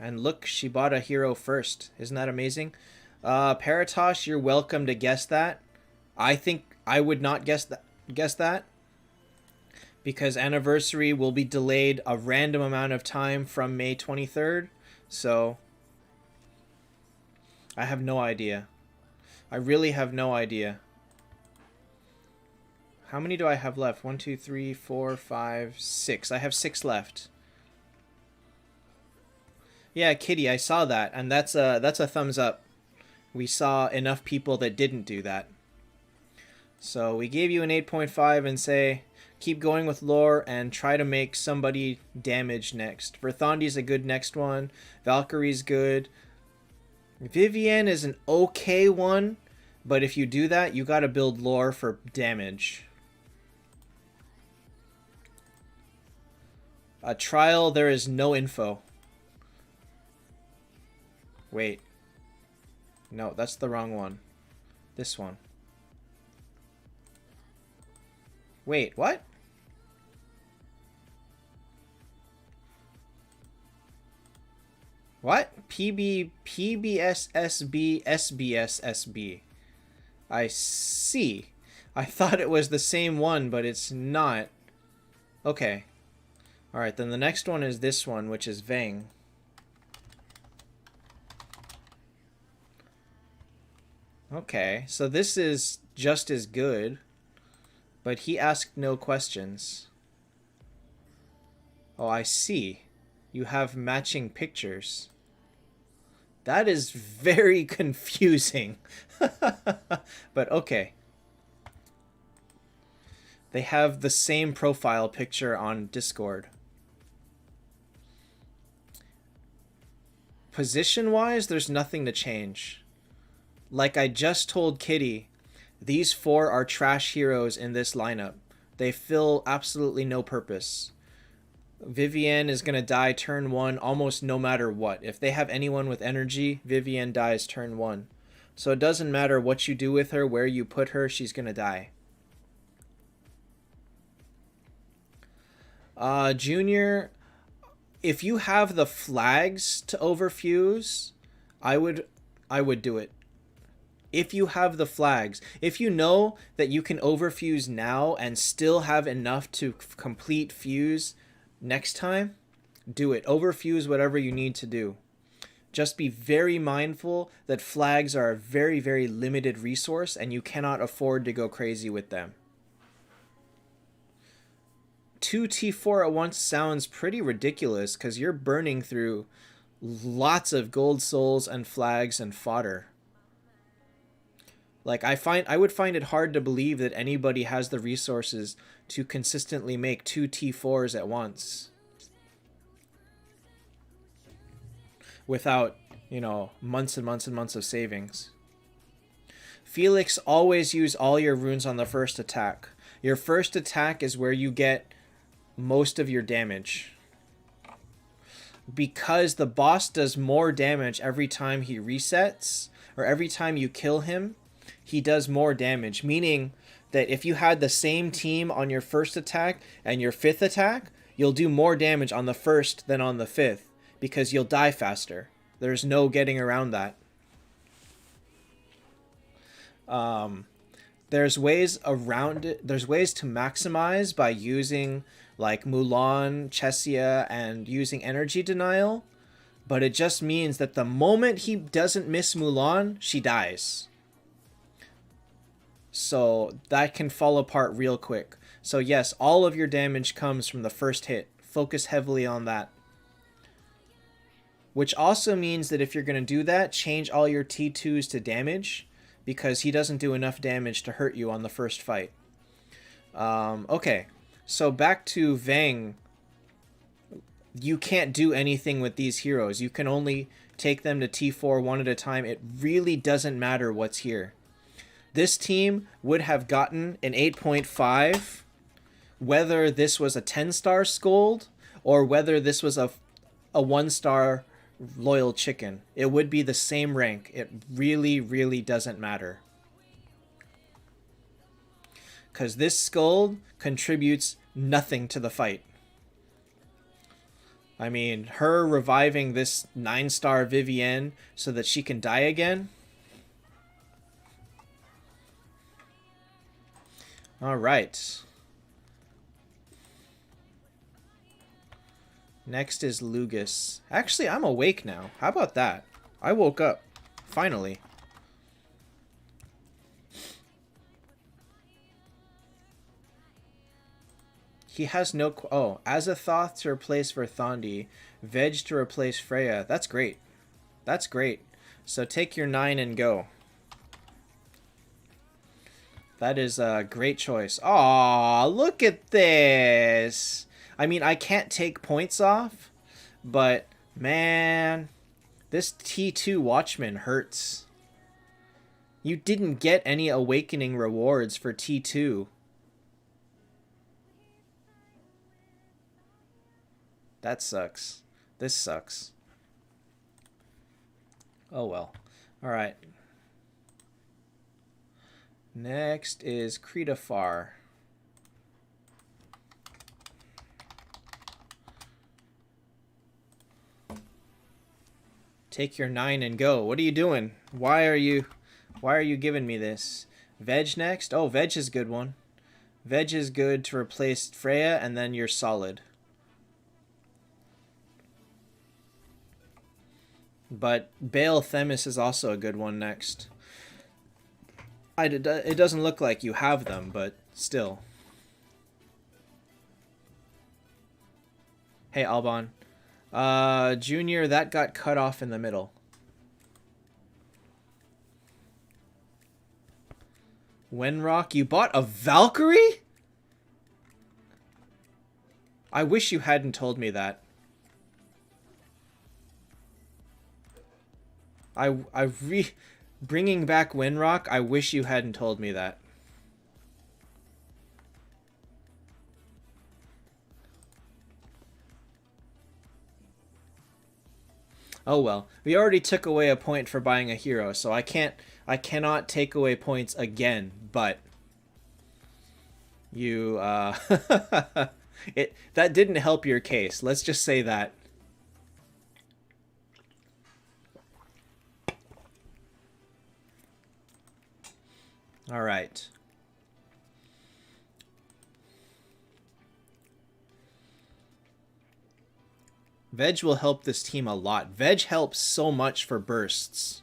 And look, she bought a hero first. Isn't that amazing? Paratosh, you're welcome to guess that. I think I would not guess that. Because anniversary will be delayed a random amount of time from May 23rd. So I have no idea. I really have no idea. How many do I have left? 1, 2, 3, 4, 5, 6. I have 6 left. Yeah, Kitty, I saw that, and that's a thumbs up. We saw enough people that didn't do that. So we gave you an 8.5 and say, keep going with lore and try to make somebody damage next. Verthondi's a good next one. Valkyrie's good. Vivienne is an okay one, but if you do that, you gotta build lore for damage. A trial, there is no info. Wait. No, that's the wrong one. This one. Wait, what? What? PBSSB. I see. I thought it was the same one, but it's not. Okay. Alright, then the next one is this one, which is Vang. Okay, so this is just as good, but he asked no questions. Oh, I see. You have matching pictures. That is very confusing. But okay. They have the same profile picture on Discord. Position-wise, there's nothing to change. Like I just told Kitty, these 4 are trash heroes in this lineup. They fill absolutely no purpose. Vivienne is going to die turn 1 almost no matter what. If they have anyone with energy, Vivienne dies turn 1. So it doesn't matter what you do with her, where you put her, she's going to die. Junior, if you have the flags to overfuse, I would do it. If you have the flags, if you know that you can overfuse now and still have enough to complete fuse next time, do it. Overfuse whatever you need to do. Just be very mindful that flags are a very, very limited resource and you cannot afford to go crazy with them. 2 T4 at once sounds pretty ridiculous because you're burning through lots of gold souls and flags and fodder. Like, I would find it hard to believe that anybody has the resources to consistently make 2 T4s at once. Without, you know, months and months and months of savings. Felix, always use all your runes on the first attack. Your first attack is where you get most of your damage. Because the boss does more damage every time he resets, or every time you kill him, he does more damage. Meaning that if you had the same team on your first attack and your fifth attack, you'll do more damage on the first than on the fifth. Because you'll die faster. There's no getting around that. There's ways around it. There's ways to maximize by using like Mulan, Chesia, and using energy denial. But it just means that the moment he doesn't miss Mulan, she dies. So that can fall apart real quick. So yes, all of your damage comes from the first hit. Focus heavily on that. Which also means that if you're going to do that, change all your T2s to damage, because he doesn't do enough damage to hurt you on the first fight. Okay, so back to Vang. You can't do anything with these heroes. You can only take them to T4 one at a time. It really doesn't matter what's here. This team would have gotten an 8.5, whether this was a 10-star Scold or whether this was a 1-star loyal chicken. It would be the same rank. It really, really doesn't matter. Because this Scold contributes nothing to the fight. I mean, her reviving this 9-star Vivienne so that she can die again. Alright. Next is Lugus. Actually, I'm awake now. How about that? I woke up. Finally. He has no... Oh, Azathoth to replace Verthandi. Veg to replace Freya. That's great. That's great. So take your 9 and go. That is a great choice. Aw, look at this! I mean, I can't take points off, but man, this T2 Watchman hurts. You didn't get any awakening rewards for T2. That sucks. This sucks. Oh well. Alright. Next is Kretafar. Take your 9 and go. What are you doing? Why are you giving me this? Veg next? Oh, Veg is a good one. Veg is good to replace Freya, and then you're solid. But Baal Themis is also a good one next. It doesn't look like you have them, but still. Hey, Alban. Junior, that got cut off in the middle. Wenrock, you bought a Valkyrie? I wish you hadn't told me that. Bringing back Wenrock, I wish you hadn't told me that. Oh well, we already took away a point for buying a hero, so I cannot take away points again, but you that didn't help your case. Let's just say that. All right. Veg will help this team a lot. Veg helps so much for bursts.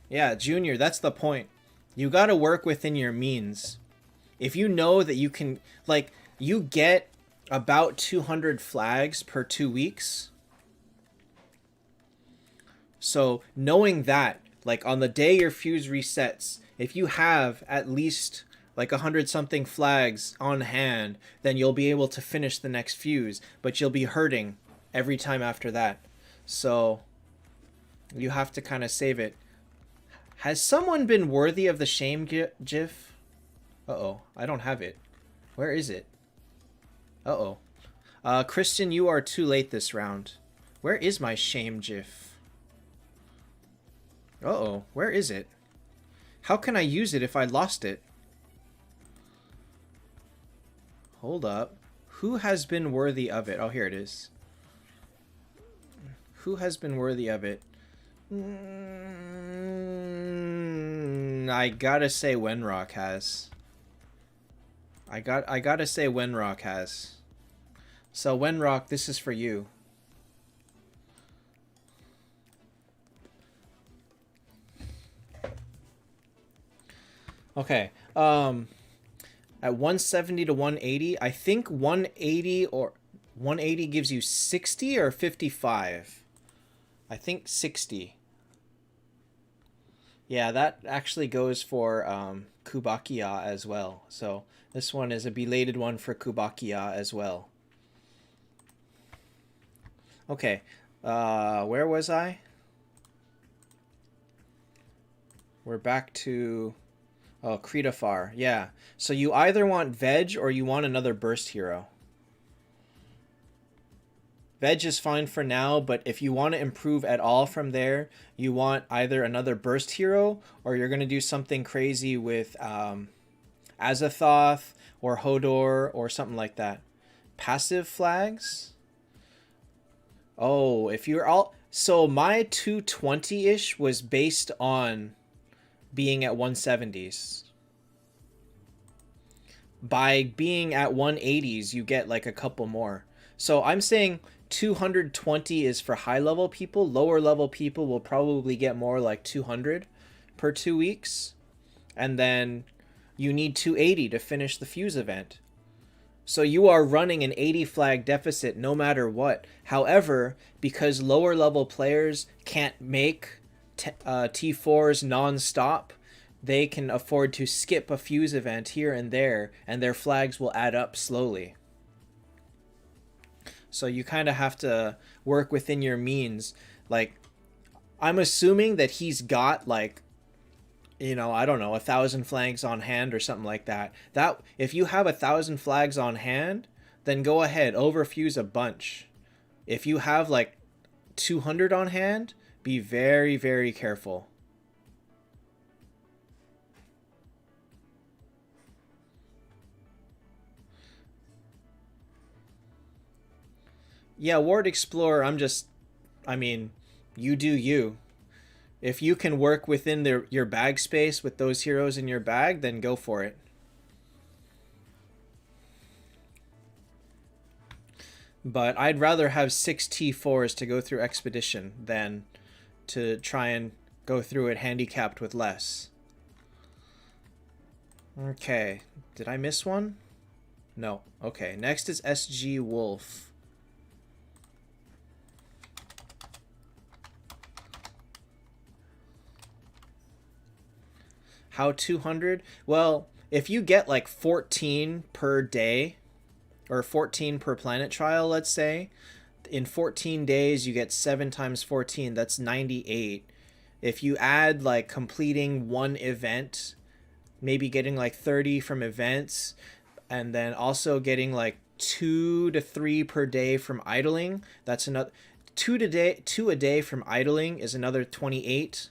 Yeah, Junior, that's the point. You gotta work within your means. If you know that you can, like, you get about 200 flags per 2 weeks. So knowing that, like, on the day your fuse resets, if you have at least like 100 something flags on hand, then you'll be able to finish the next fuse, but you'll be hurting every time after that. So you have to kind of save it. Has someone been worthy of the shame gif? Uh-oh, I don't have it. Where is it? Uh-oh. Christian, you are too late this round. Where is my shame gif? Uh-oh, where is it? How can I use it if I lost it? Hold up. Who has been worthy of it? Oh, here it is. Who has been worthy of it? I gotta say Wenrock has. I gotta say Wenrock has. So Wenrock, this is for you. Okay. At 170 to 180, I think 180 or 180 gives you 60 or 55. I think 60. Yeah, that actually goes for Kubakia as well. So this one is a belated one for Kubakia as well. Okay, where was I? We're back to... Oh, Kretafar. Yeah. So you either want Veg or you want another burst hero. Veg is fine for now, but if you want to improve at all from there, you want either another burst hero or you're going to do something crazy with Azathoth or Hodor or something like that. Passive flags? Oh, if you're all... So my 220-ish was based on being at 170s. By being at 180s, you get like a couple more. So I'm saying 220 is for high level people. Lower level people will probably get more like 200 per 2 weeks. And then you need 280 to finish the fuse event. So you are running an 80 flag deficit no matter what. However, because lower level players can't make T4s non-stop, they can afford to skip a fuse event here and there, and their flags will add up slowly. So you kind of have to work within your means. Like, I'm assuming that he's got, like, you know, I don't know, 1,000 flags on hand or something like that. That if you have 1,000 flags on hand, then go ahead, overfuse a bunch. If you have like 200 on hand, be very, very careful. Yeah, Ward Explorer, I mean, you do you. If you can work within your bag space with those heroes in your bag, then go for it. But I'd rather have 6 T4s to go through Expedition than to try and go through it handicapped with less. Okay, did I miss one? No. Okay, next is SG Wolf. How 200? Well, if you get like 14 per day, or 14 per planet trial, let's say, in 14 days you get 7 times 14, that's 98. If you add like completing one event, maybe getting like 30 from events, and then also getting like 2 to 3 per day from idling, that's another 2 a day from idling is another 28.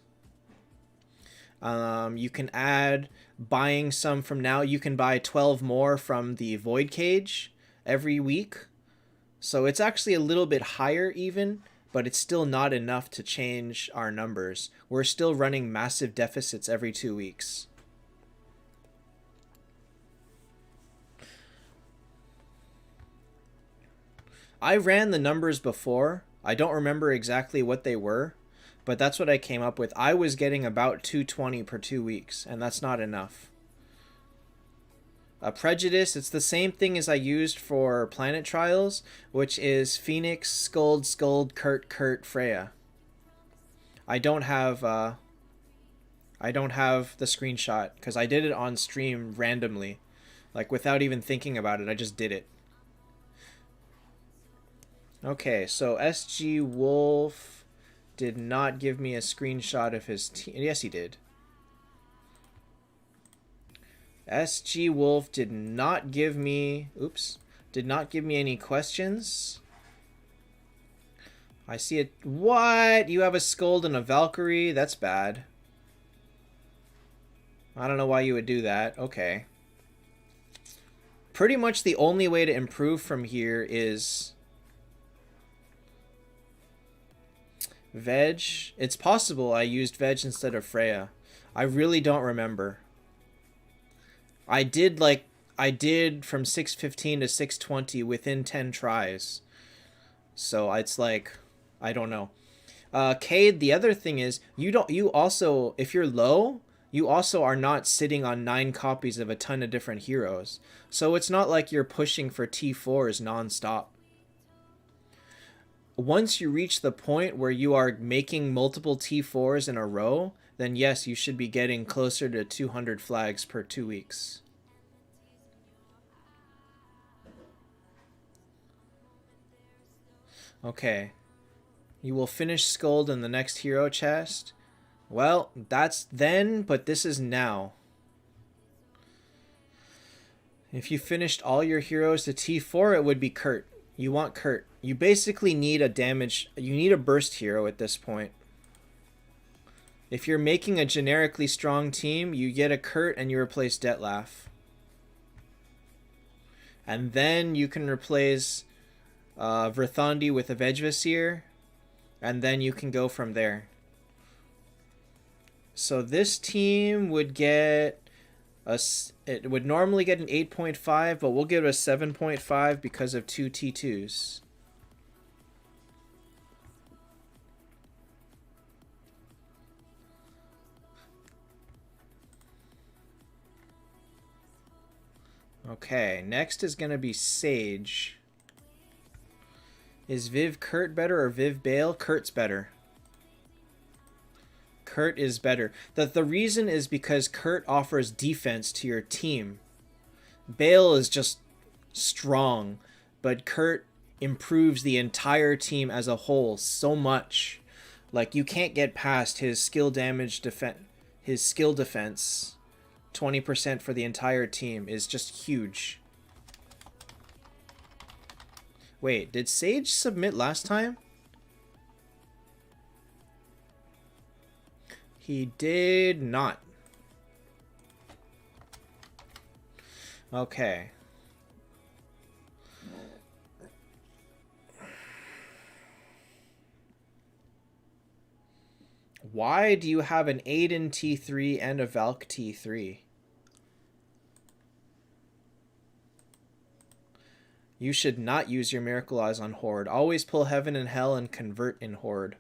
You can add buying some from now. You can buy 12 more from the Void Cage every week. So it's actually a little bit higher even but it's still not enough to change our numbers. We're still running massive deficits every 2 weeks. I ran the numbers before. I don't remember exactly what they were, but that's what I came up with. I was getting about 220 per 2 weeks, and that's not enough. A prejudice, it's the same thing as I used for Planet Trials, which is Phoenix, Skuld, Kurt, Freya. I don't have the screenshot because I did it on stream randomly, like without even thinking about it. I just did it. Okay, so SG Wolf did not give me a screenshot of his team. Yes, he did. SG Wolf did not give me... Oops. Did not give me any questions. I see it. What? You have a Skuld and a Valkyrie? That's bad. I don't know why you would do that. Okay. Pretty much the only way to improve from here is... Veg. It's possible I used Veg instead of Freya. I really don't remember. I did from 615 to 620 within 10 tries. So it's like, I don't know. Cade, the other thing is you also, if you're low, you also are not sitting on 9 copies of a ton of different heroes. So it's not like you're pushing for T4s nonstop. Once you reach the point where you are making multiple T4s in a row, then yes, you should be getting closer to 200 flags per 2 weeks. Okay. You will finish Skuld in the next hero chest. Well, that's then, but this is now. If you finished all your heroes to T4, it would be Kurt. You want Kurt. You basically need a burst hero at this point. If you're making a generically strong team, you get a Kurt and you replace Detlef. And then you can replace Verthandi with a Vegvasir, and then you can go from there. So this team would get it would normally get an 8.5, but we'll give it a 7.5 because of 2 T2s. Okay, next is going to be Sage. Is Viv Kurt better or Viv Bale? Kurt's better. Kurt is better. The reason is because Kurt offers defense to your team. Bale is just strong, but Kurt improves the entire team as a whole so much. Like, you can't get past his skill damage his skill defense. 20% for the entire team is just huge. Wait, did Sage submit last time? He did not. Okay. Why do you have an Aiden T3 and a Valk T3? You should not use your Miracle Eyes on Horde. Always pull Heaven and Hell and convert in Horde.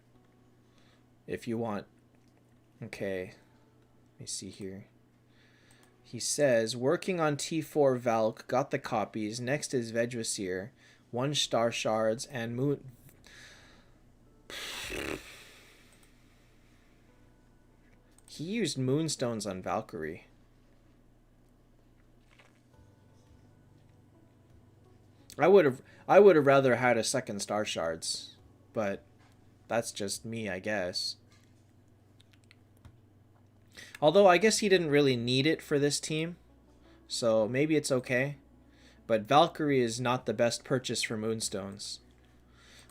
If you want. Okay. Let me see here. He says, working on T4 Valk, got the copies. Next is Vegvasir, 1 star shards, and Moon... He used Moonstones on Valkyrie. I would have rather had a 2nd star shards, but that's just me, I guess. Although I guess he didn't really need it for this team, so maybe it's okay. But Valkyrie is not the best purchase for Moonstones.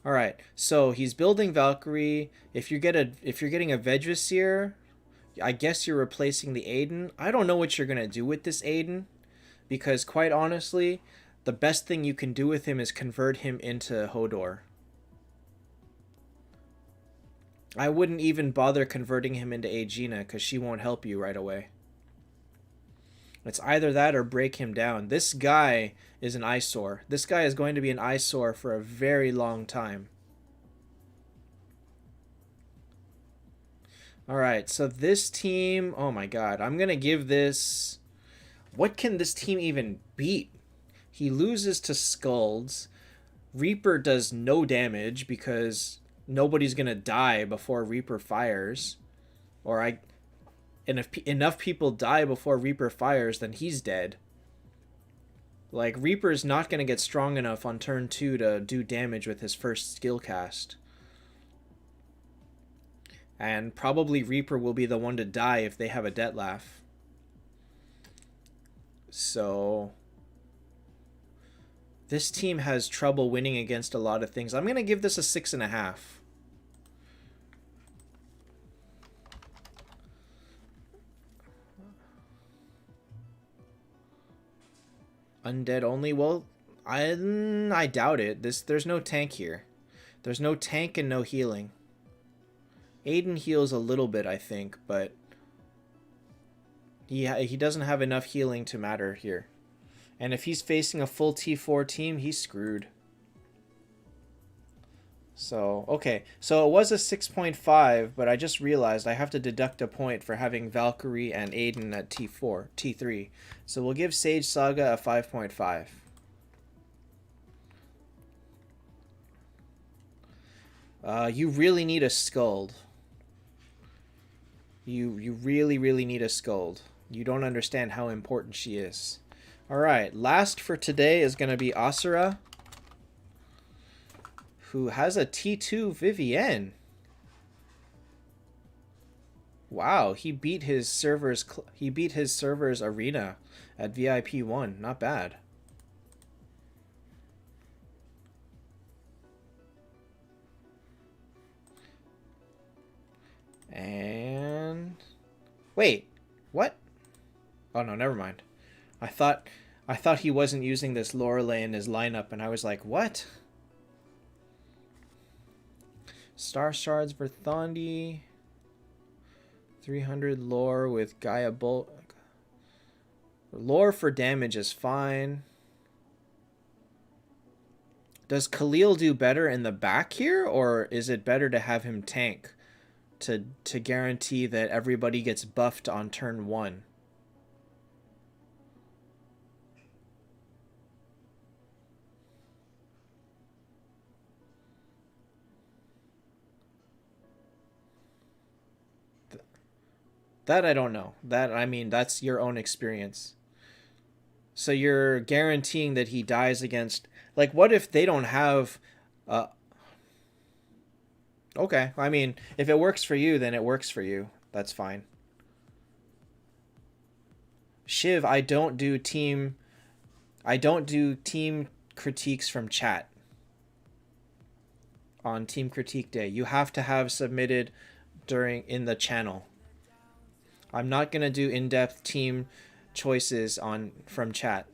All right, so he's building Valkyrie. If you're getting a Vegvasir, I guess you're replacing the Aiden. I don't know what you're gonna do with this Aiden, because quite honestly, the best thing you can do with him is convert him into Hodor. I wouldn't even bother converting him into Aegina because she won't help you right away. It's either that or break him down. This guy is an eyesore. This guy is going to be an eyesore for a very long time. Alright, so this team... Oh my god, I'm going to give this... What can this team even beat? He loses to Skulls. Reaper does no damage because nobody's going to die before Reaper fires. And if enough people die before Reaper fires, then he's dead. Like, Reaper's not going to get strong enough on turn 2 to do damage with his first skill cast. And probably Reaper will be the one to die if they have a Dettlaff. So... this team has trouble winning against a lot of things. I'm going to give this a 6.5. Undead only? Well, I doubt it. There's no tank here. There's no tank and no healing. Aiden heals a little bit, I think, but he doesn't have enough healing to matter here. And if he's facing a full T4 team, he's screwed. So, okay. So it was a 6.5, but I just realized I have to deduct a point for having Valkyrie and Aiden at T3. So we'll give Sage Saga a 5.5. You really need a Skuld. You really, really need a Skuld. You don't understand how important she is. Alright, last for today is going to be Asura, who has a T2 Vivienne. Wow, he beat his server's arena at VIP 1. Not bad. And wait, what? Oh no, never mind. I thought he wasn't using this Lorelei in his lineup, and I was like, what? Star Shards for Thondi. 300 lore with Gaia Bolt. Lore for damage is fine. Does Khalil do better in the back here, or is it better to have him tank to guarantee that everybody gets buffed on turn 1? That I don't know. I mean, that's your own experience. So you're guaranteeing that he dies against... Like, what if they don't have... Okay, I mean, if it works for you, then it works for you. That's fine. Shiv, I don't do team critiques from chat on Team Critique Day. You have to have submitted in the channel. I'm not going to do in-depth team choices from chat.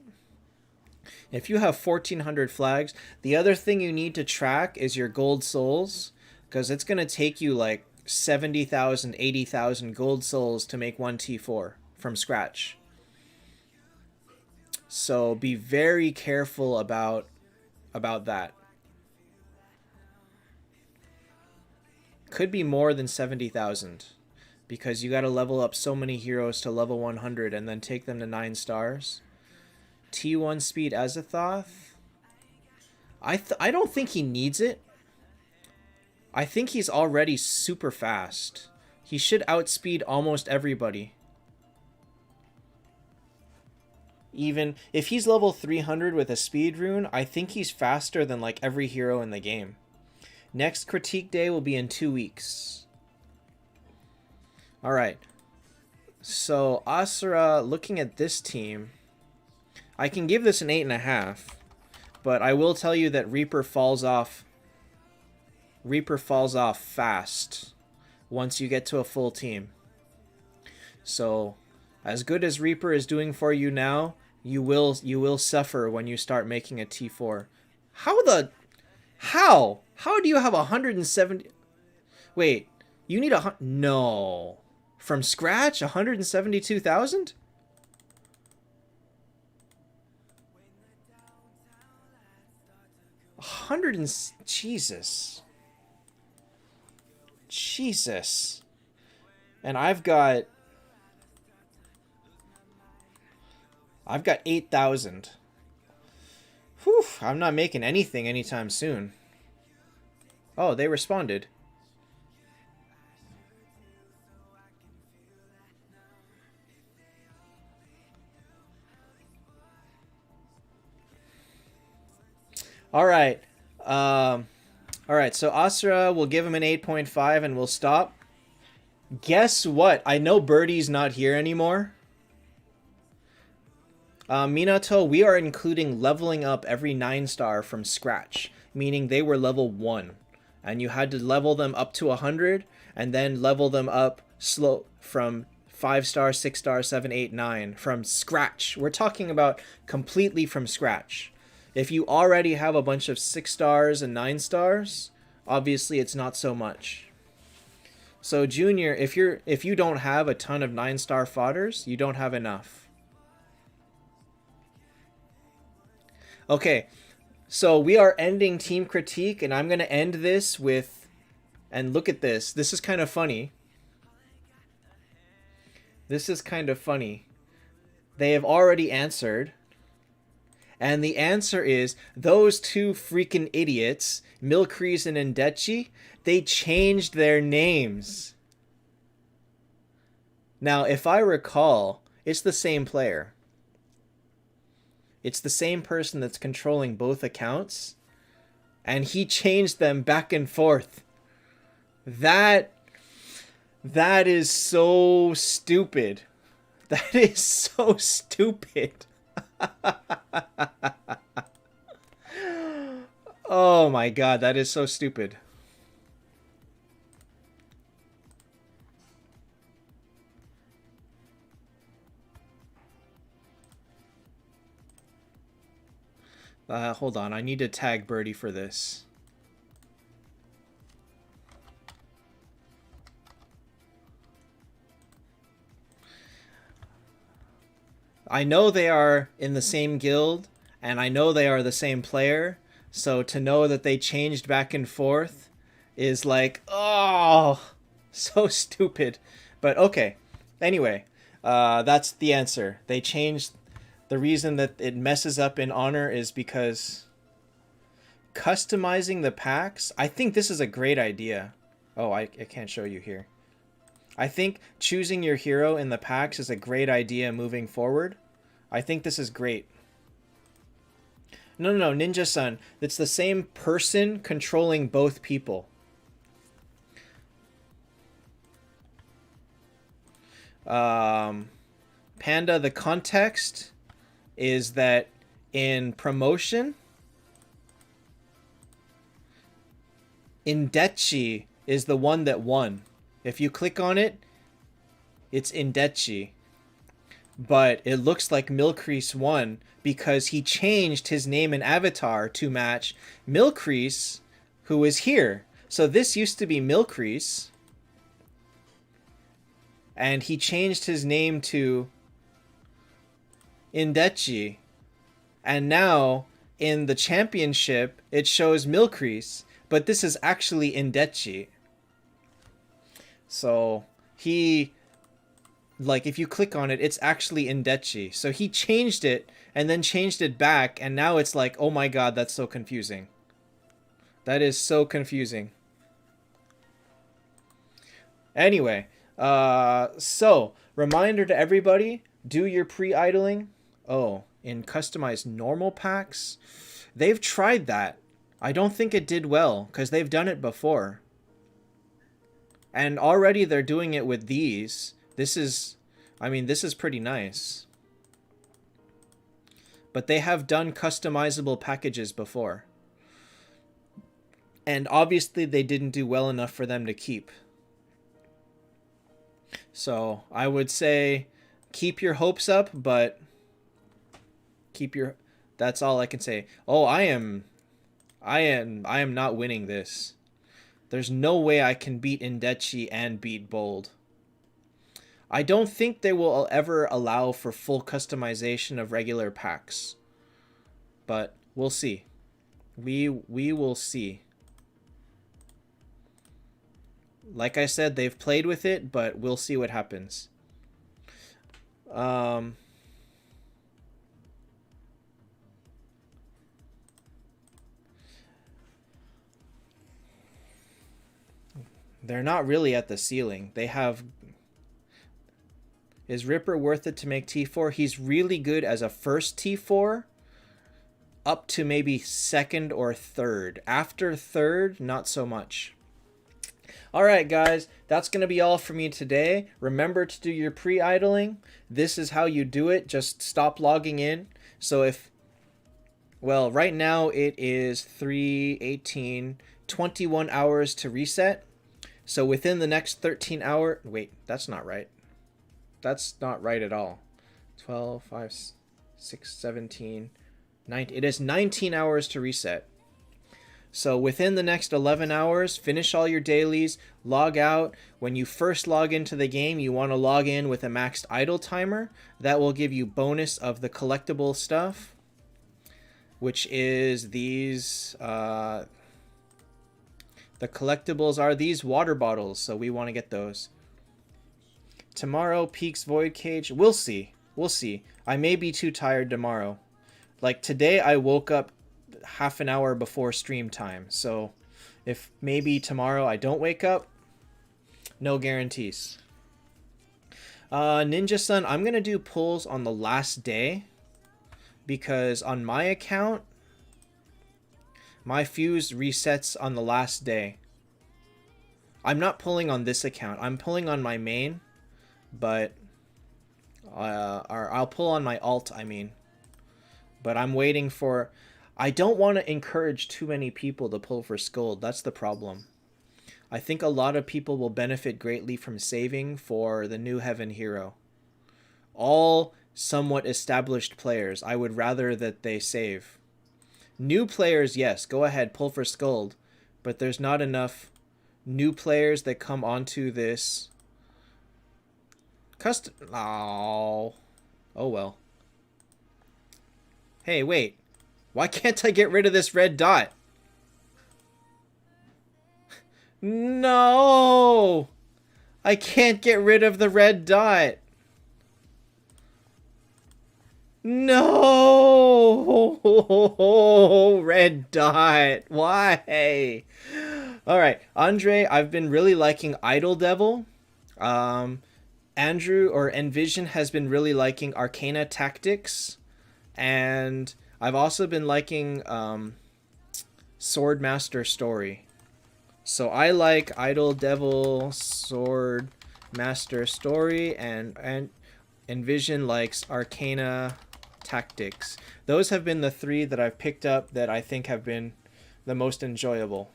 If you have 1,400 flags, the other thing you need to track is your gold souls, because it's going to take you like 70,000, 80,000 gold souls to make one T4 from scratch. So be very careful about that. Could be more than 70,000. Because you got to level up so many heroes to level 100 and then take them to 9 stars. T1 speed Azathoth. I don't think he needs it. I think he's already super fast. He should outspeed almost everybody. Even if he's level 300 with a speed rune, I think he's faster than like every hero in the game. Next critique day will be in 2 weeks. Alright, so Asura, looking at this team, I can give this an 8.5, but I will tell you that Reaper falls off fast once you get to a full team. So, as good as Reaper is doing for you now, you will suffer when you start making a T4. How do you have 170... Wait. You need no. From scratch, 172,000? 100 and... Jesus. Jesus. And I've got 8,000. Whew, I'm not making anything anytime soon. Oh, they responded. All right. All right, so Asra will give him an 8.5 and we'll stop. Guess what? I know Birdie's not here anymore. Minato, we are including leveling up every 9-star from scratch, meaning they were level 1. And you had to level them up to 100 and then level them up slow from 5-star, 6-star, 7, 8, 9 from scratch. We're talking about completely from scratch. If you already have a bunch of 6 stars and 9 stars, obviously it's not so much. So Junior, if you don't have a ton of 9-star fodders, you don't have enough. Okay, so we are ending Team Critique, and I'm going to end this with, and look at this. This is kind of funny. This is kind of funny. They have already answered. And the answer is, those two freaking idiots, Milcrease and Ndechi, they changed their names. Now, if I recall, it's the same player. It's the same person that's controlling both accounts. And he changed them back and forth. That is so stupid. That is so stupid. Oh my god, that is so stupid. Hold on, I need to tag Birdie for this. I know they are in the same guild, and I know they are the same player, so to know that they changed back and forth is like, oh, so stupid. But okay, anyway, that's the answer. They changed. The reason that it messes up in Honor is because customizing the packs, I think this is a great idea. Oh, I can't show you here. I think choosing your hero in the packs is a great idea moving forward. I think this is great. No, Ninja-san. It's the same person controlling both people. Panda, the context is that in promotion, Ndechi is the one that won. If you click on it, it's Ndechi. But it looks like Milcrease won because he changed his name and avatar to match Milcrease, who is here. So this used to be Milcrease, and he changed his name to Ndechi. And now in the championship, it shows Milcrease, but this is actually Ndechi. So he, like, if you click on it, it's actually Ndechi. So he changed it and then changed it back, and now it's like, oh my god, that's so confusing. That is so confusing. Anyway, so reminder to everybody, do your pre-idling. Oh, in customized normal packs, they've tried that. I don't think it did well because they've done it before. And already they're doing it with these. This is, I mean, this is pretty nice. But they have done customizable packages before. And obviously they didn't do well enough for them to keep. So I would say keep your hopes up, but keep your, that's all I can say. Oh, I am not winning this. There's no way I can beat Indechi and beat Bold. I don't think they will ever allow for full customization of regular packs. But we'll see. We will see. Like I said, they've played with it, but we'll see what happens. They're not really at the ceiling. They have... Is Ripper worth it to make T4? He's really good as a first T4, up to maybe second or third. After third, not so much. Alright guys, that's going to be all from me today. Remember to do your pre-idling. This is how you do it. Just stop logging in. So if... Well, right now it is 3:18, 21 hours to reset. So within the next 13 hour... Wait, that's not right. That's not right at all. 12, 5, 6, 17, 19. It is 19 hours to reset. So within the next 11 hours, finish all your dailies, log out. When you first log into the game, you want to log in with a maxed idle timer. That will give you bonus of the collectible stuff, which is these... the collectibles are these water bottles, so we want to get those. Tomorrow, Peaks Void Cage. We'll see. We'll see. I may be too tired tomorrow. Like today, I woke up half an hour before stream time. So if maybe tomorrow I don't wake up, no guarantees. Ninja Sun, I'm going to do pulls on the last day. Because on my account, my fuse resets on the last day. I'm not pulling on this account. I'm pulling on my main. But I'll pull on my alt, I mean. But I'm waiting for... I don't want to encourage too many people to pull for Scold. That's the problem. I think a lot of people will benefit greatly from saving for the new Heaven Hero. All somewhat established players, I would rather that they save. New players, yes, go ahead, pull for Scold. But there's not enough new players that come onto this... Oh well. Hey, wait. Why can't I get rid of this red dot? No! I can't get rid of the red dot. No! Red dot. Why? Alright, Andre, I've been really liking Idol Devil. Andrew or Envision has been really liking Arcana Tactics, and I've also been liking Swordmaster Story. So I like Idol Devil, Swordmaster Story, and Envision likes Arcana Tactics. Those have been the three that I've picked up that I think have been the most enjoyable.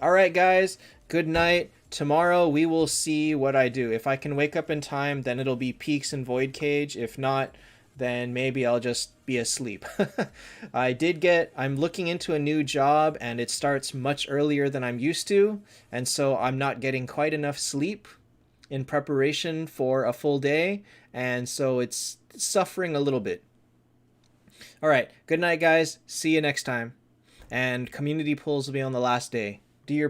Alright guys, good night. Tomorrow we will see what I do. If I can wake up in time, then it'll be Peaks and Void Cage. If not, then maybe I'll just be asleep. I'm looking into a new job and it starts much earlier than I'm used to. And so I'm not getting quite enough sleep in preparation for a full day. And so it's suffering a little bit. All right. Good night, guys. See you next time. And community polls will be on the last day. Do your